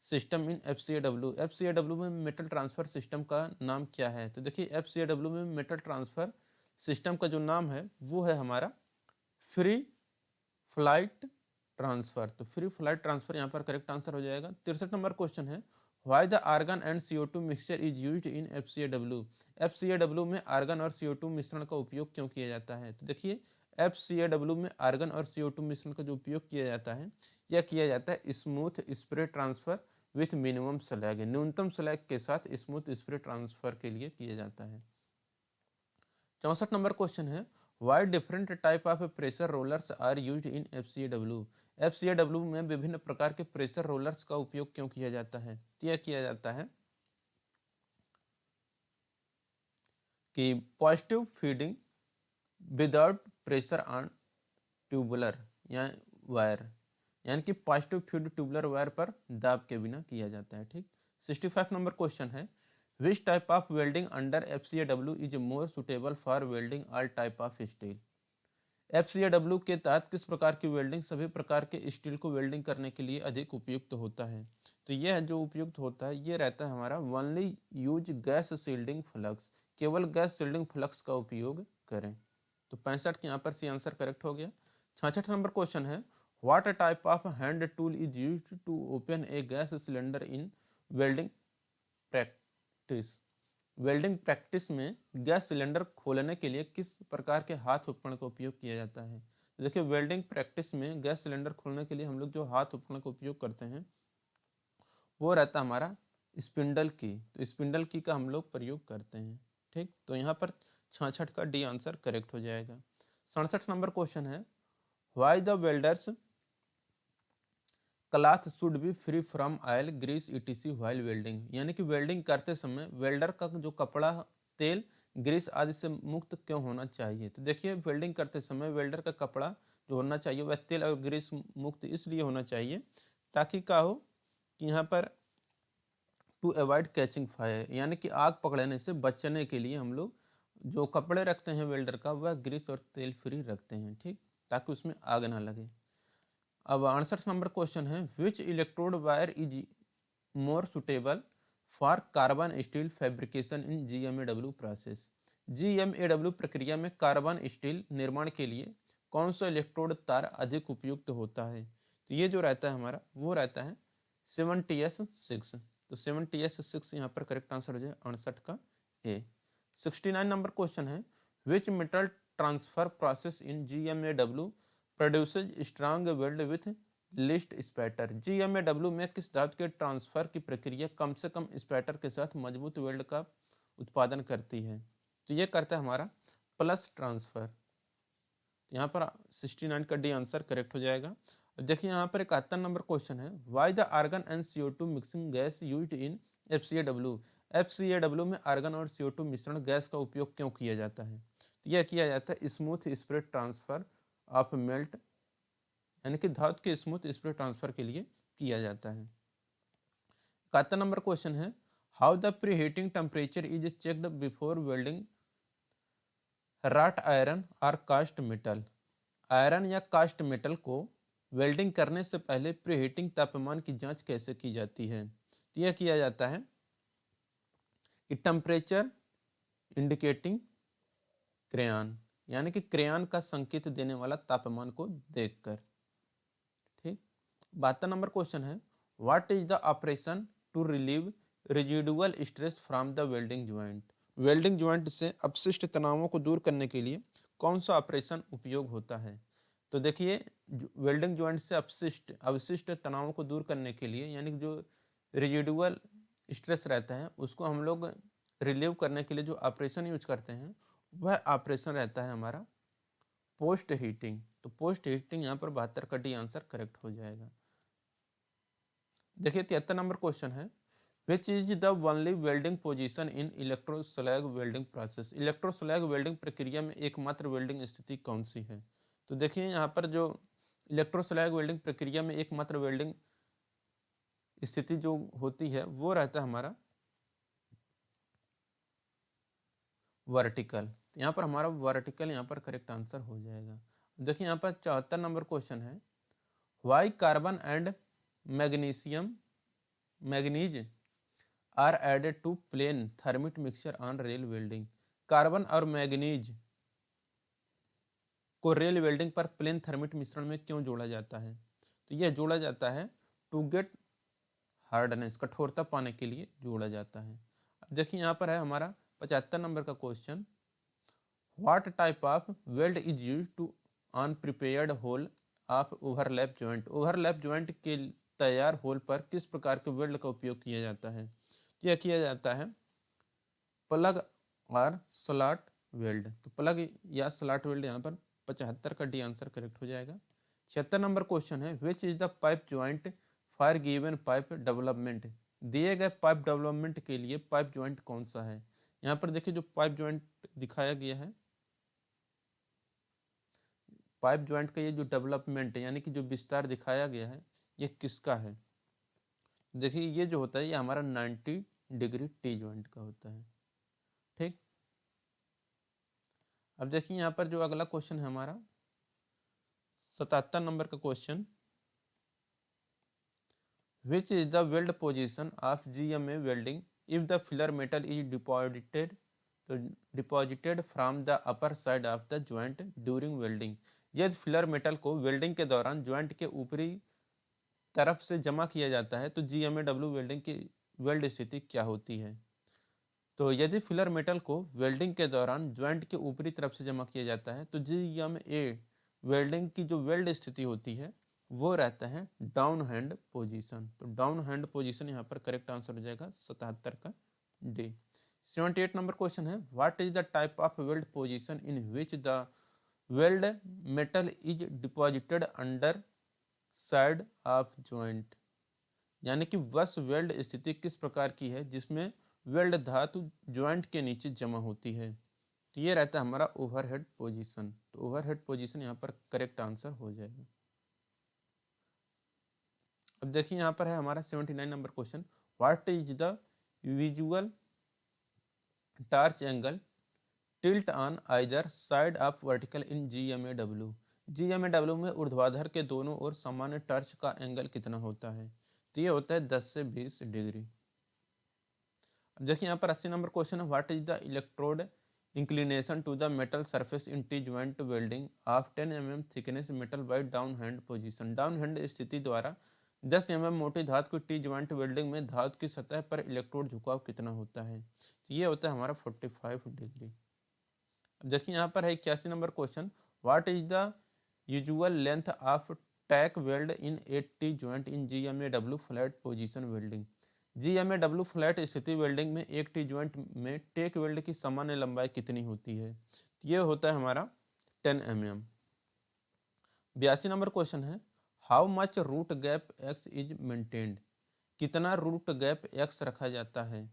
system in FCAW. FCAW में मेटल ट्रांसफर सिस्टम का नाम क्या है? तो देखिए एफसीएडब्ल्यू में मेटल ट्रांसफर सिस्टम का जो नाम है वो है हमारा फ्री फ्लाइट ट्रांसफर। तो फ्री फ्लाइट ट्रांसफर यहाँ पर करेक्ट आंसर हो जाएगा। 63 नंबर क्वेश्चन है, why the argon and CO2 mixture is used in FCAW. FCAW में आर्गन और CO2 मिश्रण का उपयोग क्यों किया जाता है? तो देखिए एफसीएडब्ल्यू में आर्गन और CO2 मिश्रण का जो उपयोग किया जाता है यह किया जाता है smooth spray transfer with minimum slag. न्यूनतम स्लैग के साथ स्मूथ स्प्रे ट्रांसफर के लिए किया जाता है। 64 नंबर क्वेश्चन है, why different type of pressure rollers are used in FCAW. FCAW में विभिन्न प्रकार के प्रेशर रोलर्स का उपयोग क्यों किया जाता है? यह किया जाता है कि positive feeding without pressure on tubular या वायर, यानी कि पॉजिटिव फीड ट्यूबुलर वायर पर दाब के बिना किया जाता है। ठीक, 65 नंबर क्वेश्चन है, which type of welding under FCAW is more suitable for welding all type of steel. FCAW के तहत किस प्रकार की वेल्डिंग सभी प्रकार के स्टील को वेल्डिंग करने के लिए अधिक उपयुक्त होता है। तो यह जो उपयुक्त होता है ये रहता है हमारा only use gas shielding flux, केवल गैस सील्डिंग फ्लक्स का उपयोग करें। तो 65 के यहाँ पर सी आंसर करेक्ट हो गया। 66 नंबर क्वेश्चन है, what type of hand tool is used to open a gas cylinder in welding practice. Welding practice में गैस सिलेंडर खोलने के लिए किस प्रकार के हाथ उपकरण का उपयोग किया जाता है। तो देखिए वेल्डिंग प्रैक्टिस में गैस सिलेंडर खोलने के लिए हम लोग जो हाथ उपकरण का उपयोग करते हैं वो रहता है हमारा स्पिंडल की। तो स्पिंडल की का हम लोग प्रयोग करते हैं। ठीक, तो यहाँ पर 66 का डी आंसर करेक्ट हो जाएगा। 67 नंबर क्वेश्चन है, why the welders cloth should be free from oil Greece ETC while welding, यानी कि वेल्डिंग करते समय वेल्डर का जो कपड़ा तेल ग्रीस आदि से मुक्त क्यों होना चाहिए। तो देखिए वेल्डिंग करते समय वेल्डर का कपड़ा जो होना चाहिए वह तेल और ग्रीस मुक्त इसलिए होना चाहिए ताकि क्या हो कि यहाँ पर टू अवॉइड कैचिंग फायर, यानी कि आग पकड़ने से बचने के लिए हम लोग जो कपड़े रखते हैं वेल्डर का वह ग्रीस और तेल फ्री रखते हैं। ठीक, ताकि उसमें आग ना लगे। अब 68 नंबर क्वेश्चन है, which electrode wire is more suitable for carbon steel fabrication in GMAW process. GMAW प्रक्रिया में कार्बन स्टील निर्माण के लिए कौन सा इलेक्ट्रोड तार अधिक उपयुक्त होता है। तो ये जो रहता है हमारा वो रहता है 7TS6। तो 7TS6 यहाँ पर करेक्ट आंसर हो जाए 68 का ए। 69 नंबर क्वेश्चन है, which metal transfer process in GMAW produces strong weld with list spatter. GMAW में किस धातु के ट्रांसफर की प्रक्रिया कम से कम स्पैटर के साथ मजबूत वेल्ड का उत्पादन करती है। तो ये करता है हमारा प्लस ट्रांसफर। यहाँ पर 69 का डी आंसर करेक्ट हो जाएगा। अब देखिए यहाँ पर 71 नंबर क्वेश्चन है, why the argon and CO2 mixing gas used in FCAW। FCAW में आर्गन और CO2 मिश्रण गैस का उपयोग क्यों किया जाता है। तो यह किया जाता है smooth spread transfer of melt, यानी कि धातु के स्मूथ स्प्रेड ट्रांसफर के लिए किया जाता है। 71 नंबर क्वेश्चन है, how the pre heating temperature is checked before welding wrought iron और कास्ट मेटल। आयरन या कास्ट मेटल को वेल्डिंग करने से पहले प्री हीटिंग तापमान की जांच कैसे की जाती है। तो यह किया जाता है कि टेम्परेचर इंडिकेटिंग क्रेयॉन, यानी कि क्रेयॉन का संकेत देने वाला तापमान को देखकर। ठीक, 72 नंबर क्वेश्चन है, what is the operation to relieve residual stress from the welding joint. Welding joint से अपशिष्ट तनावों को दूर करने के लिए कौन सा ऑपरेशन उपयोग होता है। तो देखिए वेल्डिंग ज्वाइंट से अवशिष्ट तनावों को दूर करने के लिए, यानी कि जो रेजिडुअल स्ट्रेस रहता है उसको हम लोग रिलीव करने के लिए जो ऑपरेशन यूज करते हैं वह ऑपरेशन रहता है हमारा पोस्ट हीटिंग। तो पोस्ट हीटिंग यहाँ पर 72 का डी आंसर करेक्ट हो जाएगा। देखिए 73 नंबर क्वेश्चन है, which is the only welding position in electroslag welding process. Electroslag welding प्रक्रिया में एकमात्र वेल्डिंग स्थिति कौन सी है। तो देखिए यहाँ पर जो इलेक्ट्रोस्लैग वेल्डिंग प्रक्रिया में एकमात्र वेल्डिंग स्थिति जो होती है वो रहता है हमारा वर्टिकल। तो यहाँ पर हमारा वर्टिकल यहाँ पर करेक्ट आंसर हो जाएगा। देखिए यहाँ पर 74 नंबर क्वेश्चन है, why carbon and manganese are added to plain thermite mixture on rail welding. Carbon और मैग्नीज को रेल वेल्डिंग पर प्लेन थर्मिट मिश्रण में क्यों जोड़ा जाता है। तो यह जोड़ा जाता है टू गेट हार्डनेस, कठोरता पाने के लिए जोड़ा जाता है। अब देखिए यहाँ पर है हमारा 75 नंबर का question, what type of weld is used to on prepared hole of overlap joint. Overlap joint के तैयार होल पर किस प्रकार के वेल्ड का उपयोग किया जाता है। यह किया जाता है प्लग और स्लॉट वेल्ड। तो प्लग या स्लॉट वेल्ड यहाँ पर 75 का डी आंसर करेक्ट हो जाएगा। 76 नंबर क्वेश्चन है, which is the pipe joint for given pipe development. दिए गए पाइप डेवलपमेंट के लिए पाइप ज्वाइंट कौन सा है। यहाँ पर देखिए जो पाइप ज्वाइंट दिखाया गया है पाइप ज्वाइंट का ये जो डेवलपमेंट है यानी कि जो विस्तार दिखाया गया है ये किसका है? देखिए ये जो होता है ये हमारा 90 डिग्री टी ज्वाइंट का होता है। ठीक, अब देखिए यहाँ पर जो अगला क्वेश्चन है हमारा 77 नंबर का question, which is the weld position of GMA welding if the filler metal is deposited from the upper side of the joint during welding. यदि फिलर मेटल को वेल्डिंग के दौरान ज्वाइंट के ऊपरी तरफ से जमा किया जाता है तो GMAW वेल्डिंग की वेल्ड स्थिति क्या होती है? तो यदि फिलर मेटल को वेल्डिंग के दौरान ज्वाइंट के ऊपरी तरफ से जमा किया जाता है तो GMA वेल्डिंग की जो वेल्ड स्थिति होती है वो रहता है डाउन हैंड पोजीशन। तो डाउन हैंड पोजीशन यहाँ पर करेक्ट आंसर हो जाएगा 77 का डी। 78 नंबर क्वेश्चन है, what is the type of weld position in which the weld metal is deposited under side of joint. यानी कि वस वेल्ड स्थिति किस प्रकार की है जिसमें वेल्ड धातु ज्वाइंट के नीचे जमा होती है? तो ये रहता है हमारा ओवरहेड पोजीशन। तो ओवरहेड पोजीशन यहाँ पर करेक्ट आंसर हो जाएगा। अब देखिए यहाँ पर है हमारा 79 number question, what is the visual torch angle tilt on either side of vertical in GMAW। GMAW में ऊर्ध्वाधर के दोनों ओर सामान्य टॉर्च का एंगल कितना होता है? तो ये होता है 10 से 20 डिग्री। अब देखिए यहाँ पर 80 नंबर क्वेश्चन है, what is the electrode inclination to the metal surface in T joint welding of 10 mm thickness metal by down hand position. Down hand स्थिति द्वारा 10 mm मोटी धातु की टी ज्वाइंट वेल्डिंग में धातु की सतह पर इलेक्ट्रोड झुकाव कितना होता है? तो ये होता है हमारा 45 डिग्री। अब देखिए यहाँ पर है 81 number question, what is the usual length of tack weld in 80 joint in GMAW flat position welding. GMAW flat स्थिति वेल्डिंग में एक टी ज्वाइंट में टेक वेल्ड की सामान्य लंबाई कितनी होती है? ये होता है हमारा 10 mm। 82 नंबर क्वेश्चन है, how much root gap x is maintained. कितना रूट गैप x रखा जाता है?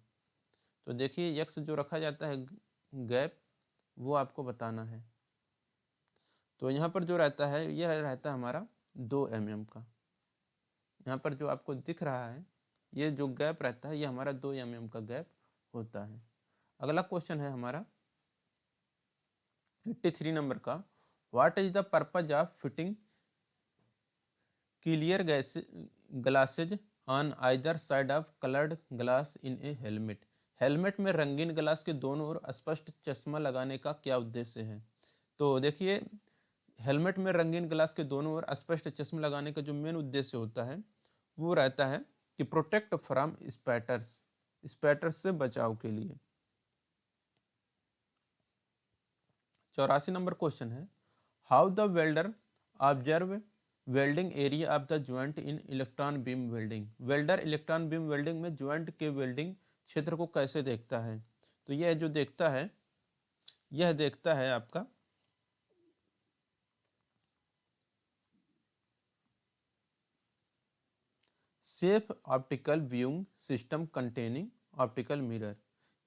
तो देखिए x जो रखा जाता है गैप वो आपको बताना है। तो यहाँ पर जो रहता है यह रहता है हमारा 2 mm का। यहाँ पर जो आपको दिख रहा है ये जो गैप रहता है ये हमारा 2 mm का गैप होता है। अगला क्वेश्चन है हमारा 83 नंबर का, what is the purpose of fitting clear glasses on either side of coloured glass in A helmet. Helmet में रंगीन ग्लास के दोनों ओर स्पष्ट चश्मा लगाने का क्या उद्देश्य है? तो देखिए हेलमेट में रंगीन ग्लास के दोनों ओर स्पष्ट चश्मा लगाने का जो मेन उद्देश्य होता है वो रहता है कि प्रोटेक्ट फ्रॉम स्पैटर्स से बचाव के लिए। 84 नंबर क्वेश्चन है, how the welder observe welding area of the joint in electron beam welding. Welder electron beam welding में ज्वाइंट के वेल्डिंग क्षेत्र को कैसे देखता है? तो यह जो देखता है यह देखता है आपका safe optical viewing system containing optical mirror,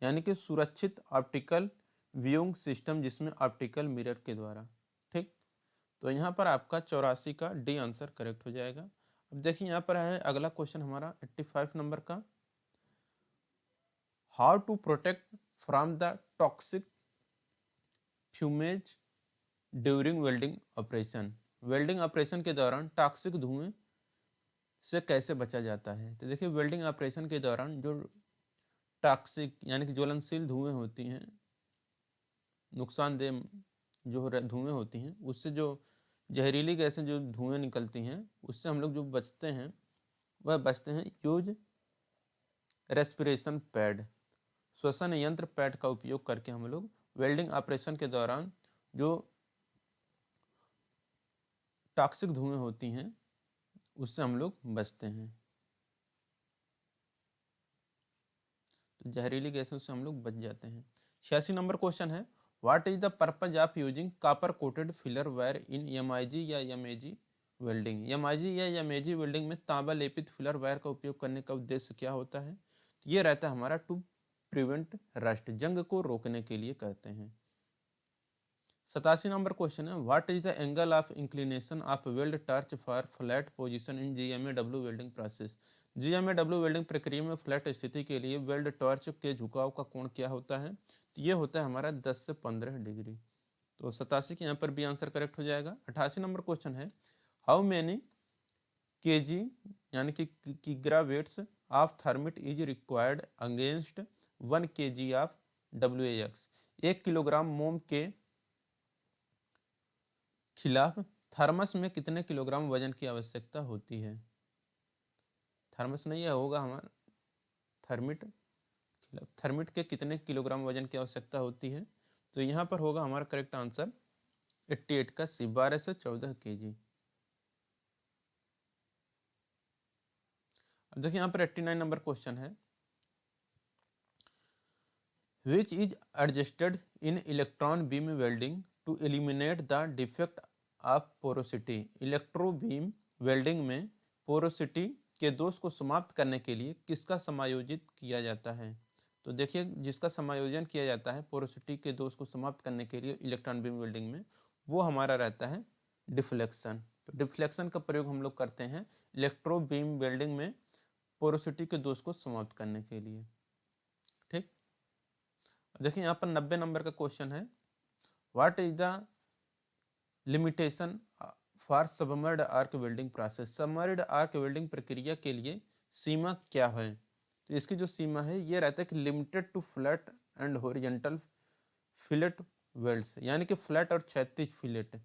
यानी कि सुरक्षित ऑप्टिकल व्यूइंग सिस्टम जिसमें ऑप्टिकल मिरर के द्वारा। ठीक, तो यहाँ पर आपका 84 का डी आंसर करेक्ट हो जाएगा। अब देखिए यहाँ पर है अगला क्वेश्चन हमारा 85 नंबर का, how to protect from the toxic fumes during welding operation. Welding operation के दौरान टॉक्सिक धुएं से कैसे बचा जाता है? तो देखिए वेल्डिंग ऑपरेशन के दौरान जो टॉक्सिक यानी कि ज्वलनशील धुएं होती हैं, नुकसानदेह जो धुएं होती हैं, उससे जो जहरीली गैसें जो धुएं निकलती हैं उससे हम लोग जो बचते हैं वह बचते हैं यूज रेस्पिरेशन पैड, श्वसन यंत्र पैड का उपयोग करके हम लोग वेल्डिंग ऑपरेशन के दौरान जो टॉक्सिक धुएं होती हैं उससे हम लोग बचते हैं। तो जहरीली गैसों से हम लोग बच जाते हैं। 86 नंबर क्वेश्चन है, what is the purpose of using copper coated filler wire in MIG या MAG वेल्डिंग। MIG या MAG वेल्डिंग में तांबा लेपित फिलर वायर का उपयोग करने का उद्देश्य क्या होता है? ये रहता है हमारा टू प्रिवेंट रस्ट, जंग को रोकने के लिए कहते हैं। 87 नंबर क्वेश्चन है, what is the angle of inclination of weld torch for flat position in GMA welding process. GMA welding प्रक्रिया में फ्लैट स्थिति के लिए वेल्ड टॉर्च के झुकाव का कोण क्या होता है? तो ये होता है हमारा 10 से 15 डिग्री। तो 87 के यहाँ पर भी आंसर करेक्ट हो जाएगा। 88 नंबर क्वेश्चन है, हाउ मेनी केजी यानी कि किग्रा weights of thermite is required against 1 KG of WAX। 1 kilogram मोम के खिलाफ थर्मस में कितने किलोग्राम वजन की आवश्यकता होती है? थर्मस नहीं है, होगा हमारा थर्मिट। खिलाफ थर्मिट के कितने किलोग्राम वजन की आवश्यकता होती है? तो यहाँ पर होगा हमारा करेक्ट आंसर 88 का सी, 12 से 14 केजी। अब देखिए यहाँ पर 89 नंबर क्वेश्चन है, which is adjusted in electron beam welding to eliminate the defect of porosity। Electro beam welding में पोरोसिटी के दोष को समाप्त करने के लिए किसका समायोजित किया जाता है? तो देखिए, जिसका समायोजन किया जाता है पोरोसिटी के दोष को समाप्त करने के लिए इलेक्ट्रॉन बीम वेल्डिंग में, वो हमारा रहता है डिफ्लेक्शन। तो डिफ्लेक्शन का प्रयोग हम लोग करते हैं इलेक्ट्रो बीम वेल्डिंग में पोरोसिटी के दोष को समाप्त करने के लिए। ठीक, देखिए यहाँ पर 90 नंबर का क्वेश्चन है, what is the limitation for submerged arc welding process. Submerged arc welding प्रक्रिया के लिए सीमा क्या है? तो इसकी जो सीमा है ये रहता है कि limited to flat and horizontal fillet welds, यानी कि फ्लैट और क्षैतिज फिलेट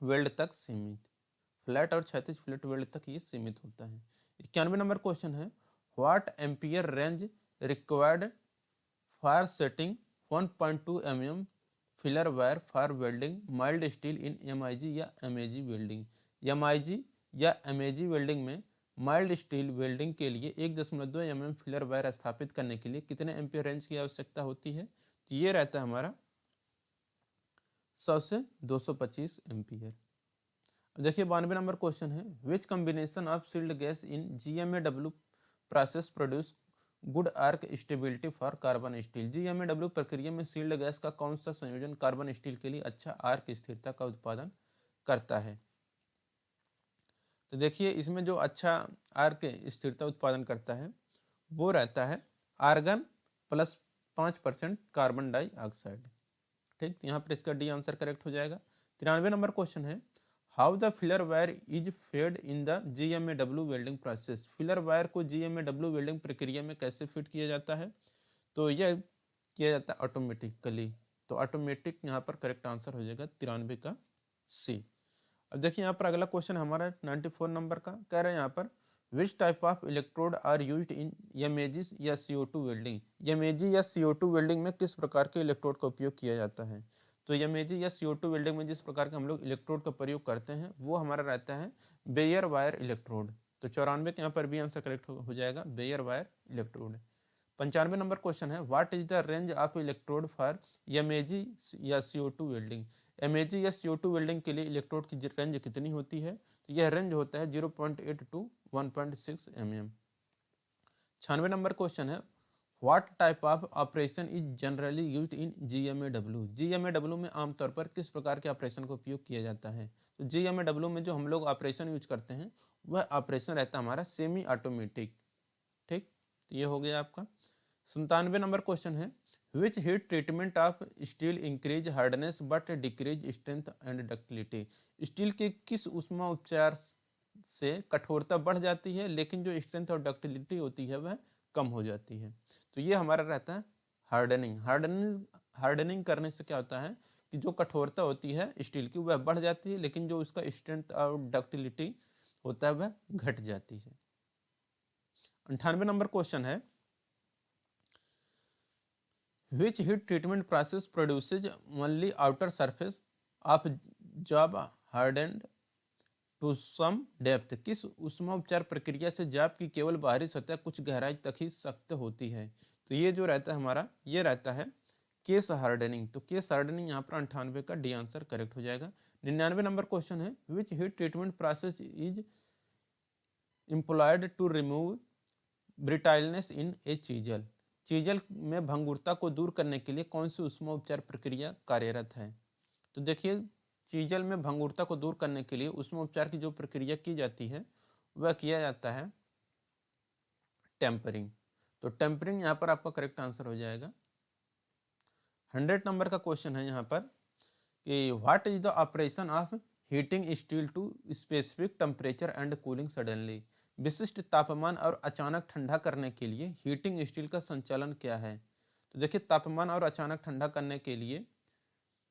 वेल्ड तक सीमित। फ्लैट और क्षैतिज फिलेट वेल्ड तक ये सीमित होता है। 91 नंबर क्वेश्चन है, what ampere range required for setting 1.2 mm filler wire for welding mild steel in MIG या MAG वेल्डिंग। MIG या MAG वेल्डिंग में माइल्ड स्टील वेल्डिंग के लिए 1.2 mm फिलर वायर स्थापित करने के लिए कितने एम्पियर रेंज की आवश्यकता होती है? तो ये रहता है हमारा 100 से 225 एम्पियर। देखिए 92 नंबर क्वेश्चन है, which combination of shield gas in GMAW process produce good arc stability for carbon steel. GMAW प्रक्रिया में सील्ड गैस का कौन सा संयोजन कार्बन स्टील के लिए अच्छा आर्क स्थिरता का उत्पादन करता है? तो देखिए इसमें जो अच्छा आर्क स्थिरता उत्पादन करता है वो रहता है आर्गन प्लस 5% कार्बन डाइऑक्साइड। ठीक, तो यहाँ पर इसका डी आंसर करेक्ट हो जाएगा। 93 नंबर क्वेश्चन है, how the filler wire is fed in the GMAW welding process. Filler wire को GMAW वेल्डिंग प्रक्रिया में कैसे फिट किया जाता है? तो यह किया जाता है ऑटोमेटिकली। तो ऑटोमेटिक यहाँ पर करेक्ट आंसर हो जाएगा 93 का सी। अब देखिए यहाँ पर अगला क्वेश्चन हमारा 94 नंबर का, कह रहे हैं यहाँ पर which type of electrode are used in MAG या CO2 वेल्डिंग। MAG या CO2 वेल्डिंग में किस प्रकार के इलेक्ट्रोड का उपयोग किया जाता है? तो MAG या CO2 वेल्डिंग में जिस प्रकार के हम लोग इलेक्ट्रोड का प्रयोग करते हैं वो हमारा रहता है बेयर वायर इलेक्ट्रोड। तो 94 के यहाँ पर भी आंसर करेक्ट हो जाएगा bare wire electrode. 95 number question है, what is the range of electrode for MAG या CO2 वेल्डिंग। MAG या CO2 वेल्डिंग के लिए इलेक्ट्रोड की रेंज कितनी होती है? तो यह रेंज होता है 0.8 टू 1.6 mm। 96 नंबर क्वेश्चन है, what type of operation is generally used in GMAW। GMAW में आमतौर पर किस प्रकार के ऑपरेशन का उपयोग किया जाता है? तो GMAW में जो हम लोग ऑपरेशन यूज करते हैं वह ऑपरेशन रहता है हमारा सेमी ऑटोमेटिक। ठीक, तो ये हो गया आपका। 97 नंबर क्वेश्चन है, which heat treatment of steel increase hardness but decrease strength and ductility. Steel के किस ऊष्मा उपचार से कठोरता बढ़ जाती है लेकिन जो स्ट्रेंथ और डक्टिलिटी होती है वह कम हो जाती है? तो ये हमारा रहता है हार्डनिंग। हार्डनिंग करने से क्या होता है कि जो कठोरता होती है स्टील की वह बढ़ जाती है लेकिन जो उसका स्ट्रेंथ और डक्टिलिटी होता है वह घट जाती है। 98 नंबर क्वेश्चन है, which heat treatment process produces only outer surface of job hardened to some depth। किस ऊष्मा उपचार प्रक्रिया से जाप की केवल बाहरी सतह कुछ गहराई तक ही सख्त होती है? तो ये जो रहता है हमारा ये रहता है केस हार्डनिंग। तो केस हार्डनिंग यहाँ पर 98 का डी आंसर करेक्ट हो जाएगा। 99 नंबर क्वेश्चन है, which heat treatment process is employed to remove brittleness in a chisel. Chisel में भंगुरता को दूर करने के लिए कौन सी ऊष्मा उपचार प्रक्रिया कार्यरत है? तो देखिए, चीजल में भंगुरता को दूर करने के लिए ऊष्मा उपचार की जो प्रक्रिया की जाती है वह किया जाता है टेम्परिंग। तो टेम्परिंग यहाँ पर आपका करेक्ट आंसर हो जाएगा। 100 नंबर का क्वेश्चन है यहाँ पर कि what is the operation of heating steel to specific temperature and cooling suddenly. विशिष्ट तापमान और अचानक ठंडा करने के लिए हीटिंग स्टील का संचालन क्या है? तो देखिए, तापमान और अचानक ठंडा करने के लिए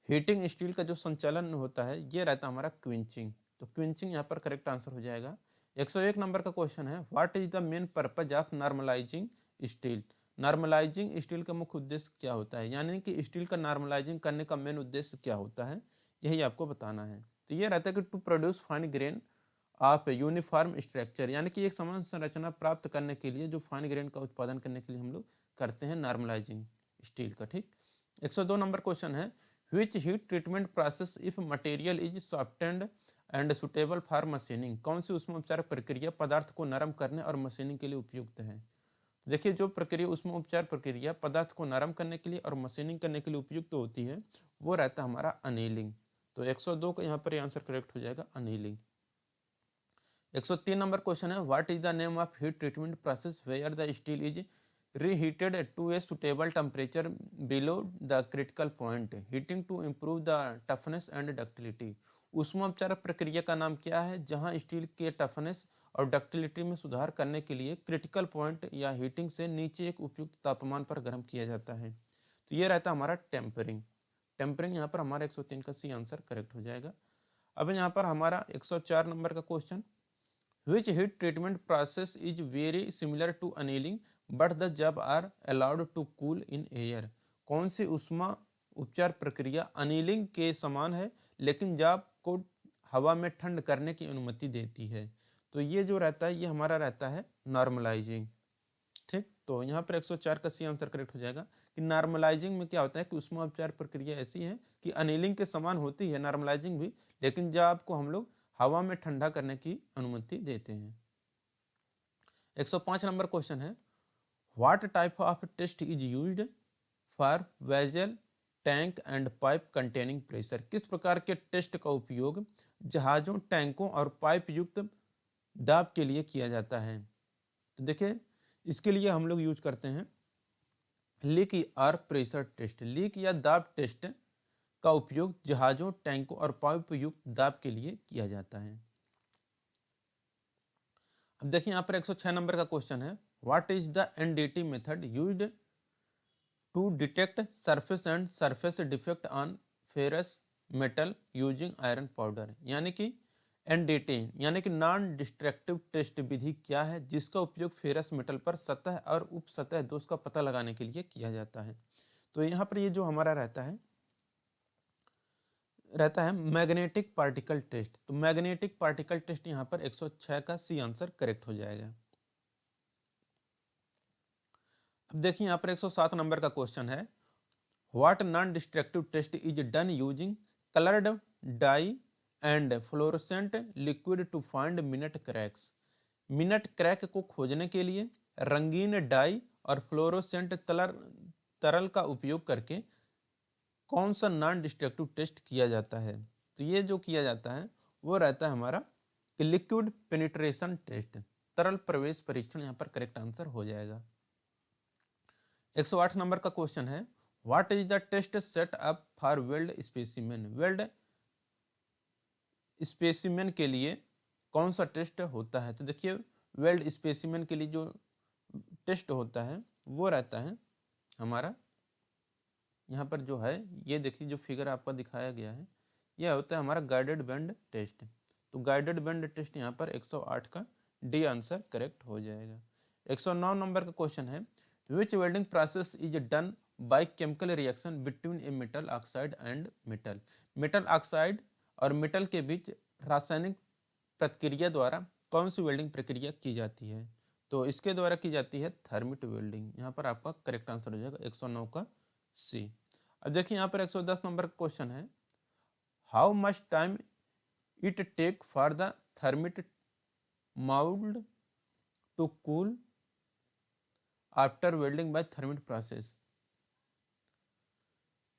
हीटिंग स्टील का जो संचालन होता है ये रहता है हमारा क्विंचिंग। तो क्विंचिंग यहाँ पर करेक्ट आंसर हो जाएगा। 101 नंबर का क्वेश्चन है what is the main purpose of normalising steel. Normalising steel का मुख्य उद्देश्य क्या होता है, यानी कि स्टील का नॉर्मलाइजिंग करने का मेन उद्देश्य क्या होता है, यही आपको बताना है। तो ये रहता है कि to produce fine grain of uniform structure, यानी कि एक समान संरचना प्राप्त करने के लिए जो फाइन ग्रेन का उत्पादन करने के लिए हम लोग करते हैं नॉर्मलाइजिंग स्टील का। ठीक, 102 नंबर क्वेश्चन है which heat treatment process if material is softened and suitable for machining। कौन सी ऊष्मा उपचार प्रक्रिया पदार्थ को नरम करने और मशीनिंग के लिए उपयुक्त है? देखिए, जो प्रक्रिया ऊष्मा उपचार प्रक्रिया पदार्थ को नरम करने के लिए और मशीनिंग करने के लिए उपयुक्त होती है वो रहता है हमारा अनीलिंग। तो 102 का यहाँ पर आंसर करेक्ट हो जाएगा अनीलिंग। 103 नंबर क्वेश्चन है what is the name of heat treatment process where the steel is reheated to a suitable temperature below the critical point heating to improve the toughness and ductility। ऊष्मा उपचार प्रक्रिया का नाम क्या है जहां steel के टफनेस और डक्टिलिटी में सुधार करने के लिए क्रिटिकल पॉइंट या हीटिंग से नीचे एक उपयुक्त तापमान पर गर्म किया जाता है? तो ये रहता है हमारा टेम्परिंग। टेम्परिंग यहाँ पर हमारा 103 का सी आंसर करेक्ट हो जाएगा। अब यहाँ पर हमारा 104 नंबर का question which heat treatment process is very similar to annealing but the job are allowed to cool in air। कौन सी ऊष्मा उपचार प्रक्रिया अनीलिंग के समान है लेकिन जाप को हवा में ठंड करने की अनुमति देती है? तो ये जो रहता है ये हमारा रहता है नॉर्मलाइजिंग। ठीक, तो यहाँ पर 104 का सी आंसर करेक्ट हो जाएगा कि नॉर्मलाइजिंग में क्या होता है कि ऊष्मा उपचार प्रक्रिया ऐसी है कि अनीलिंग के समान होती है नॉर्मलाइजिंग भी, लेकिन जाप को हम लोग हवा में ठंडा करने की अनुमति देते हैं। 105 नंबर क्वेश्चन है what type of test is used for vessel tank and pipe containing pressure. किस प्रकार के टेस्ट का उपयोग जहाजों, टैंकों और पाइप युक्त दाब के लिए किया जाता है? तो देखिए, इसके लिए हम लोग यूज करते हैं लीक और प्रेशर टेस्ट। लीक या दाब टेस्ट का उपयोग जहाजों, टैंकों और पाइप युक्त दाब के लिए किया जाता है। अब देखिए, यहाँ पर 106 नंबर का क्वेश्चन है what is the NDT method used to detect surface and surface defect on ferrous metal using iron powder. यानी कि एनडीटी यानी कि नॉन डिस्ट्रक्टिव टेस्ट विधि क्या है जिसका उपयोग फेरस मेटल पर सतह और उप सतह दोष का पता लगाने के लिए किया जाता है? तो यहाँ पर ये जो हमारा रहता है मैग्नेटिक पार्टिकल टेस्ट। तो मैग्नेटिक पार्टिकल टेस्ट यहाँ पर 106 का सी आंसर करेक्ट हो जाएगा। अब देखिए, यहाँ पर 107 नंबर का क्वेश्चन है what non destructive test is done using coloured dye and fluorescent liquid to find minute cracks. Minute crack को खोजने के लिए रंगीन डाई और फ्लोरोसेंट तरल का उपयोग करके कौन सा नॉन डिस्ट्रक्टिव टेस्ट किया जाता है? तो ये जो किया जाता है वो रहता है हमारा कि लिक्विड पेनिट्रेशन टेस्ट, तरल प्रवेश परीक्षण यहाँ पर करेक्ट आंसर हो जाएगा। 108 नंबर का क्वेश्चन है what is the test set up for weld specimen. Weld specimen के लिए कौन सा टेस्ट होता है? तो देखिए, वेल्ड स्पेसिमेन के लिए जो टेस्ट होता है वो रहता है हमारा यहाँ पर जो है, ये देखिए जो फिगर आपका दिखाया गया है यह होता है हमारा गाइडेड बैंड टेस्ट। तो गाइडेड बैंड टेस्ट यहाँ पर 108 का डी आंसर करेक्ट हो जाएगा। 109 नंबर का क्वेश्चन है which welding process is done by chemical reaction between a metal oxide and metal. Metal oxide और मेटल के बीच रासायनिक प्रतिक्रिया द्वारा कौन सी वेल्डिंग प्रक्रिया की जाती है? तो इसके द्वारा की जाती है थर्मिट वेल्डिंग। यहाँ पर आपका करेक्ट आंसर हो जाएगा 109 का सी। अब देखिए, यहाँ पर 110 नंबर का क्वेश्चन है how much time it take for the thermit mould to cool after welding by thermit process.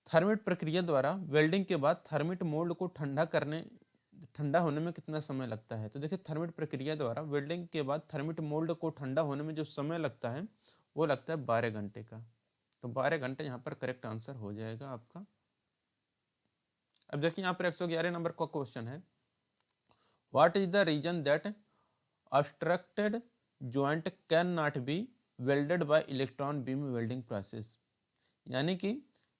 Thermit प्रक्रिया द्वारा वेल्डिंग के बाद थर्मिट मोल्ड को ठंडा होने में कितना समय लगता है? तो देखिए थर्मिट प्रक्रिया द्वारा वेल्डिंग के बाद थर्मिट मोल्ड को ठंडा होने में जो समय लगता है वो लगता है 12 घंटे का। तो 12 घंटे यहाँ पर करेक्ट आंसर हो जाएगा आपका। अब देखिए यहाँ पर 111 नंबर का क्वेश्चन है, what is the reason that obstructed joint can not be welded by electron beam welding process. यानी कि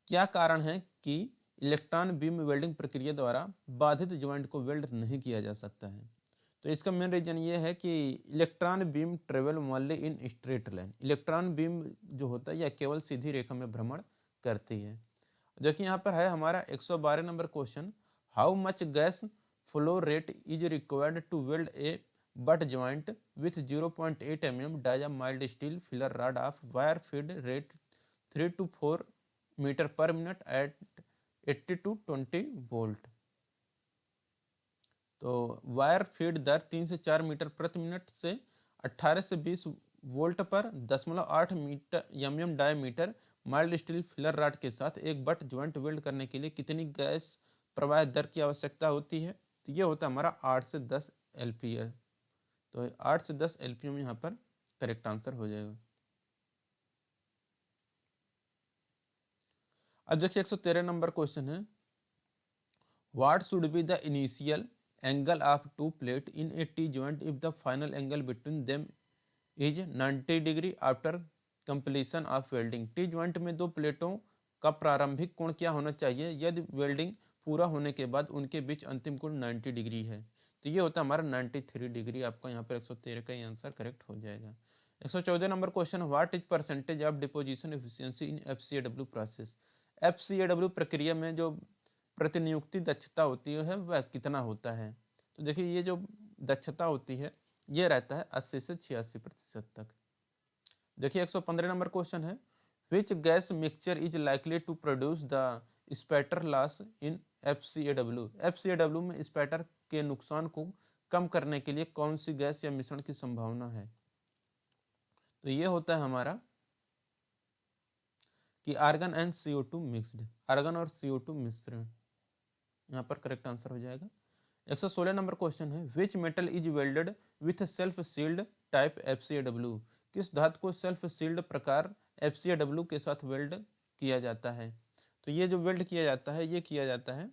क्या कारण है कि इलेक्ट्रॉन बीम वेल्डिंग प्रक्रिया द्वारा बाधित ज्वाइंट को वेल्ड नहीं किया जा सकता है? तो इसका मेन रीजन ये है कि electron beam travel only in straight line. Electron beam जो होता है यह केवल सीधी रेखा में भ्रमण करती है। देखिए यहाँ पर है हमारा 112 number question, how much gas flow rate is required to weld a butt joint with 0.8 mm dia mild steel filler rod of wire feed rate 3 to 4 metre per minute at 80 to 20 volt. तो wire feed दर 3 से 4 metre प्रति minute से 18 से 20 volt पर 0.8 metre mm diameter mild steel filler rod के साथ एक बट ज्वाइंट वेल्ड करने के लिए कितनी गैस प्रवाह दर की आवश्यकता होती है? तो ये होता है हमारा 8 से 10 LPM। तो 8 से 10 LPM यहाँ पर करेक्ट आंसर हो जाएगा। अब देखिए 113 नंबर क्वेश्चन है, what should be the initial angle of two plate in a T joint if the final angle between them is 90 degree after completion of welding. T joint में दो प्लेटों का प्रारंभिक कोण क्या होना चाहिए यदि वेल्डिंग पूरा होने के बाद उनके बीच अंतिम कोण 90 डिग्री है? तो ये होता है हमारा 93 डिग्री। आपका यहाँ पर 113 का ही आंसर करेक्ट हो जाएगा। 114 number question, what is percentage of deposition efficiency in FCAW process. FCAW प्रक्रिया में जो प्रतिनियुक्ति दक्षता होती है वह कितना होता है? तो देखिए ये जो दक्षता होती है ये रहता है 80 से 86% तक। देखिए 115 नंबर क्वेश्चन है, which gas mixture is likely to produce the spatter loss in FCAW। FCAW में स्पैटर के नुकसान को कम करने के लिए कौन सी गैस या मिश्रण की संभावना है? तो ये होता है हमारा कि argon and CO2 mixed, argon और CO2 मिश्रण, यहाँ पर करेक्ट आंसर हो जाएगा। 116 नंबर क्वेश्चन है, which metal is welded with self shielded type FCAW। किस धातु को सेल्फ सील्ड प्रकार FCAW के साथ वेल्ड किया जाता है? तो ये जो वेल्ड किया जाता है ये किया जाता है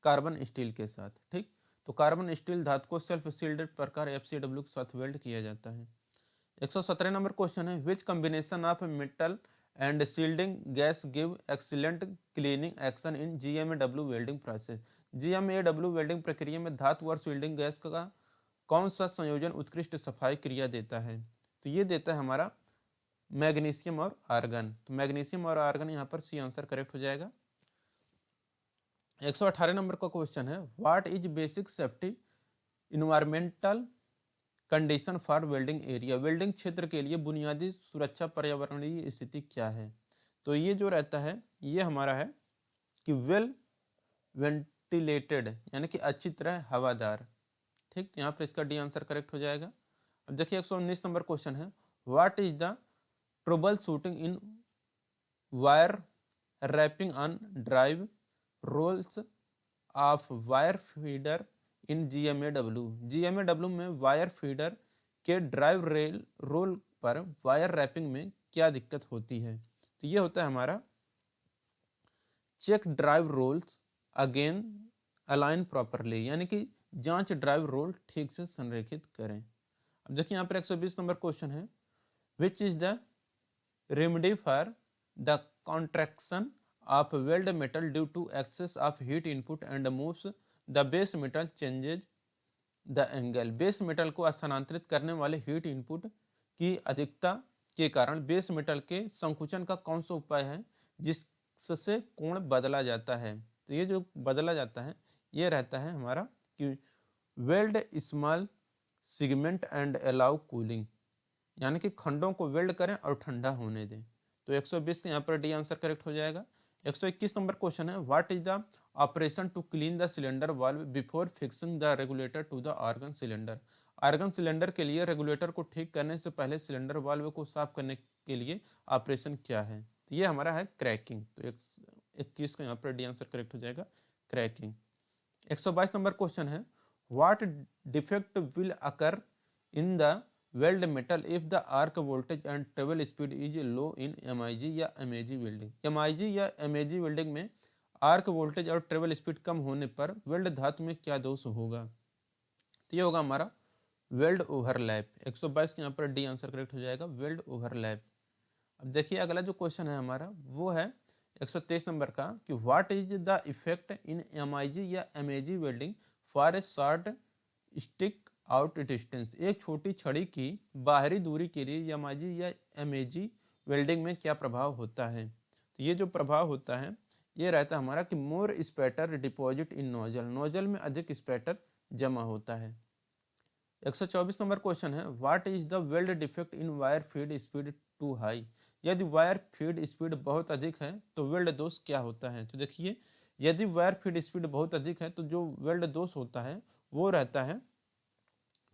कार्बन स्टील के साथ। ठीक, तो कार्बन स्टील धातु को सेल्फ सील्ड प्रकार FCAW के साथ वेल्ड किया जाता है। 117 नंबर क्वेश्चन है, which combination of metal and shielding gas give excellent cleaning action in GMAW welding process. GMAW welding प्रक्रिया में धातु और सील्डिंग गैस का कौन सा संयोजन उत्कृष्ट सफाई क्रिया देता है? तो ये देता है हमारा मैग्नीशियम और आर्गन। तो मैग्नीशियम और आर्गन यहाँ पर सी आंसर करेक्ट हो जाएगा। 118 नंबर का क्वेश्चन है, what is basic safety environmental condition for welding area. Welding क्षेत्र के लिए बुनियादी सुरक्षा पर्यावरणीय स्थिति क्या है? तो ये जो रहता है ये हमारा है कि वेल वेंटिलेटेड, यानी कि अच्छी तरह हवादार। ठीक, तो यहाँ पर इसका डी आंसर करेक्ट हो जाएगा। अब देखिए 119 नंबर क्वेश्चन है, what is the troubleshooting in wire wrapping on drive rolls of wire feeder in GMAW में वायर फीडर के ड्राइव रेल रोल पर वायर रैपिंग में क्या दिक्कत होती है? तो ये होता है हमारा check drive rolls again align properly, यानी कि जांच ड्राइव रोल ठीक से संरेखित करें। अब देखिए यहाँ पर 120 नंबर क्वेश्चन है, which is the remedy for the contraction of weld metal due to excess of heat input and moves the base metal changes the angle। Base metal को स्थानांतरित करने वाले हीट इनपुट की अधिकता के कारण बेस मेटल के संकुचन का कौन सा उपाय है जिससे कोण बदला जाता है? तो ये जो बदला जाता है ये रहता है हमारा कि weld small segment and allow cooling, यानी कि खंडों को वेल्ड करें और ठंडा होने दें। तो 120 का यहाँ पर डी आंसर करेक्ट हो जाएगा। 121 नंबर क्वेश्चन है, what is the operation to clean the cylinder valve before fixing the regulator to the argon cylinder. Argon cylinder के लिए रेगुलेटर को ठीक करने से पहले सिलेंडर वाल्व को साफ करने के लिए ऑपरेशन क्या है? तो ये हमारा है क्रैकिंग। तो 21 का यहाँ पर डी आंसर करेक्ट हो जाएगा, क्रैकिंग। 122 नंबर क्वेश्चन है, what defect will occur in the weld metal if the arc voltage and travel speed is low in MIG या एमएजी वेल्डिंग? एमआईजी या एमएजी वेल्डिंग में आर्क वोल्टेज और travel speed कम होने पर weld धातु में क्या दोष होगा? तो ये होगा हमारा वेल्ड ओवरलैप। 122 के यहाँ पर डी आंसर करेक्ट हो जाएगा, वेल्ड ओवरलैप। अब देखिए अगला जो क्वेश्चन है हमारा वो है 123 नंबर का कि what is the effect in MIG या MAG welding for a short stick out distance? एक छोटी छड़ी की बाहरी दूरी के लिए एमआईजी या एमएजी वेल्डिंग में क्या प्रभाव होता है? तो ये जो प्रभाव होता है ये रहता है हमारा कि more spatter deposit in nozzle, nozzle में अधिक स्पैटर जमा होता है। 124 नंबर क्वेश्चन है, what is the weld defect in wire feed speed too high? यदि वायर फीड स्पीड बहुत अधिक है तो वेल्ड दोष क्या होता है? तो देखिए यदि वायर फीड स्पीड बहुत अधिक है तो जो वेल्ड दोष होता है वो रहता है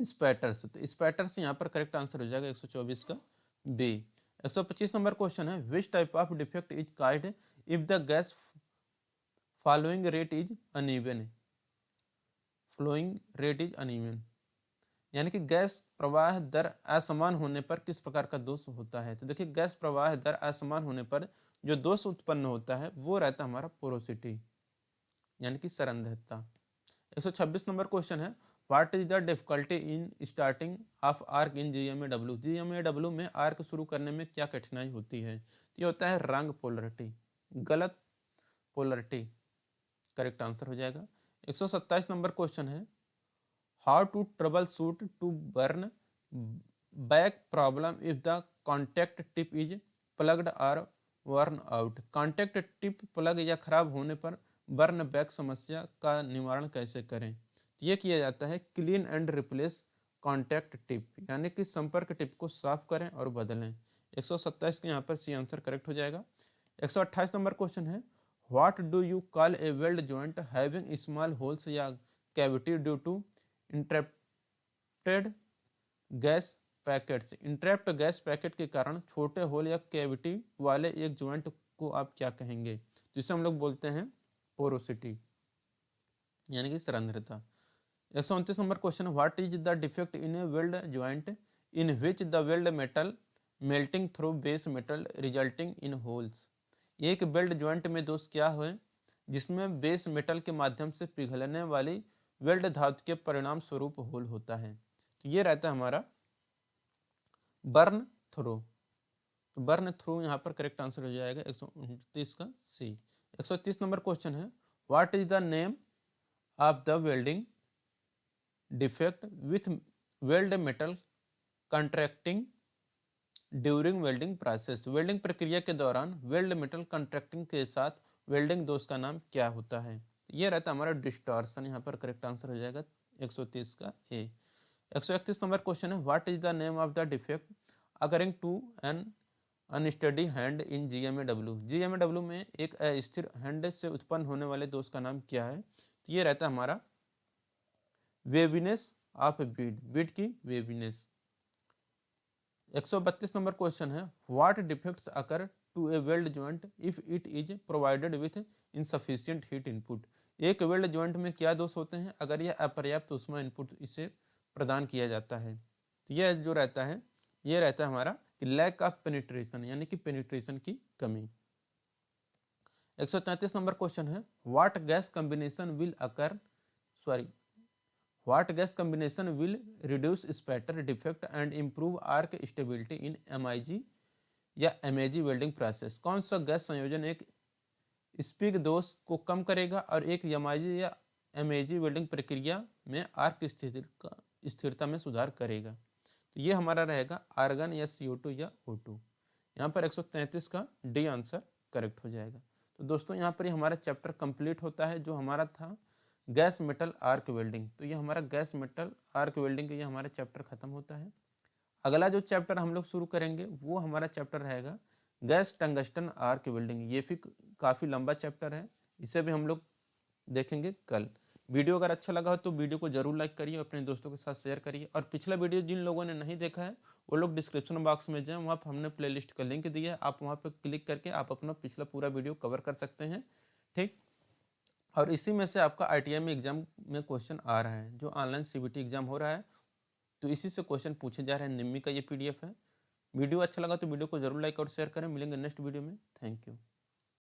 स्पैटर्स। तो स्पैटर्स यहाँ पर करेक्ट आंसर हो जाएगा 124 का बी। 125 नंबर क्वेश्चन है, which type of defect is called if the gas following rate is uneven? Flowing rate is uneven यानी कि गैस प्रवाह दर असमान होने पर किस प्रकार का दोष होता है? तो देखिए गैस प्रवाह दर असमान होने पर जो दोष उत्पन्न होता है वो रहता है हमारा पोरोसिटी यानी कि सरंध्रता। 126 नंबर क्वेश्चन है, what is the difficulty in starting of arc in GMAW? GMAW में आर्क शुरू करने में क्या कठिनाई होती है? तो ये होता है रंग पोलरिटी, गलत पोलरिटी, करेक्ट आंसर हो जाएगा। 127 नंबर क्वेश्चन है, how to troubleshoot to burn back problem if the contact tip is plugged और worn out? Contact tip plug या खराब होने पर बर्न बैक समस्या का निवारण कैसे करें? ये किया जाता है clean and replace contact tip यानी कि संपर्क टिप को साफ करें और बदलें। 127 के यहाँ पर सी आंसर करेक्ट हो जाएगा। 128 नंबर क्वेश्चन है, what do you call a weld joint having small holes या cavity due to interrupted gas packets? Interrupt gas packet के कारण छोटे होल या कैविटी वाले एक जॉइंट को आप क्या कहेंगे? जिसे हम लोग बोलते हैं पोरोसिटी यानी कि सरंध्रता। 129 number question, what is the defect in A weld joint in which the weld metal melting through base metal resulting in holes? एक वेल्ड जॉइंट में दोष क्या है जिसमें बेस मेटल के माध्यम से पिघलने वाली वेल्ड धातु के परिणाम स्वरूप होल होता है? तो ये रहता है हमारा बर्न थ्रू। तो बर्न थ्रू यहाँ पर करेक्ट आंसर हो जाएगा 129 का सी। 130 नंबर क्वेश्चन है, what is the name of the welding defect with weld metal contracting during welding process? Welding प्रक्रिया के दौरान वेल्ड मेटल कंट्रैक्टिंग के साथ वेल्डिंग दोष का नाम क्या होता है? ये रहता है हमारा डिस्टॉर्शन। यहाँ पर करेक्ट आंसर हो जाएगा 130 का ए। 131 नंबर क्वेश्चन है, what is the name of the defect occurring to an unsteady hand in GMAW? GMAW में एक अस्थिर हैंड से उत्पन्न होने वाले दोष का नाम क्या है? तो ये रहता है हमारा वेविनेस ऑफ बीड, बीड की वेविनेस। 132 नंबर क्वेश्चन है, what defects occur to a weld joint if it is provided with insufficient heat input? एक वेल्ड जॉइंट में क्या दोष होते हैं अगर यह अपर्याप्त ऊष्मा इनपुट इसे प्रदान किया जाता है? तो यह जो रहता है ये रहता है हमारा कि लैक ऑफ पेनिट्रेशन यानी कि पेनिट्रेशन की कमी। 133 नंबर क्वेश्चन है, what gas combination will occur What gas combination will reduce spatter defect and improve arc stability in MIG या MAG वेल्डिंग प्रोसेस? कौन सा गैस संयोजन एक स्पिग दोष को कम करेगा और एक MIG या MAG वेल्डिंग प्रक्रिया में आर्क स्थिरता में सुधार करेगा? तो ये हमारा रहेगा आर्गन या CO2 या O2। यहाँ पर 133 का डी आंसर करेक्ट हो जाएगा। तो दोस्तों यहाँ पर हमारा चैप्टर कंप्लीट होता है जो हमारा था गैस मेटल आर्क वेल्डिंग। तो ये हमारा गैस मेटल आर्क वेल्डिंग का ये हमारा चैप्टर खत्म होता है। अगला जो चैप्टर हम लोग शुरू करेंगे वो हमारा चैप्टर रहेगा गैस टंगस्टन आर्क वेल्डिंग। ये भी काफ़ी लंबा चैप्टर है, इसे भी हम लोग देखेंगे कल। वीडियो अगर अच्छा लगा हो तो वीडियो को जरूर लाइक करिए, अपने दोस्तों के साथ शेयर करिए। और पिछला वीडियो जिन लोगों ने नहीं देखा है वो लोग डिस्क्रिप्शन बॉक्स में जाएं, वहाँ पर हमने प्लेलिस्ट का लिंक दिया है, आप वहाँ पर क्लिक करके आप अपना पिछला पूरा वीडियो कवर कर सकते हैं। ठीक, और इसी में से आपका ITI में एग्जाम में क्वेश्चन आ रहा है, जो ऑनलाइन CBT एग्जाम हो रहा है, तो इसी से क्वेश्चन पूछे जा रहे हैं। निम्मी का ये PDF है। वीडियो अच्छा लगा तो वीडियो को जरूर लाइक और शेयर करें। मिलेंगे नेक्स्ट वीडियो में। Thank you.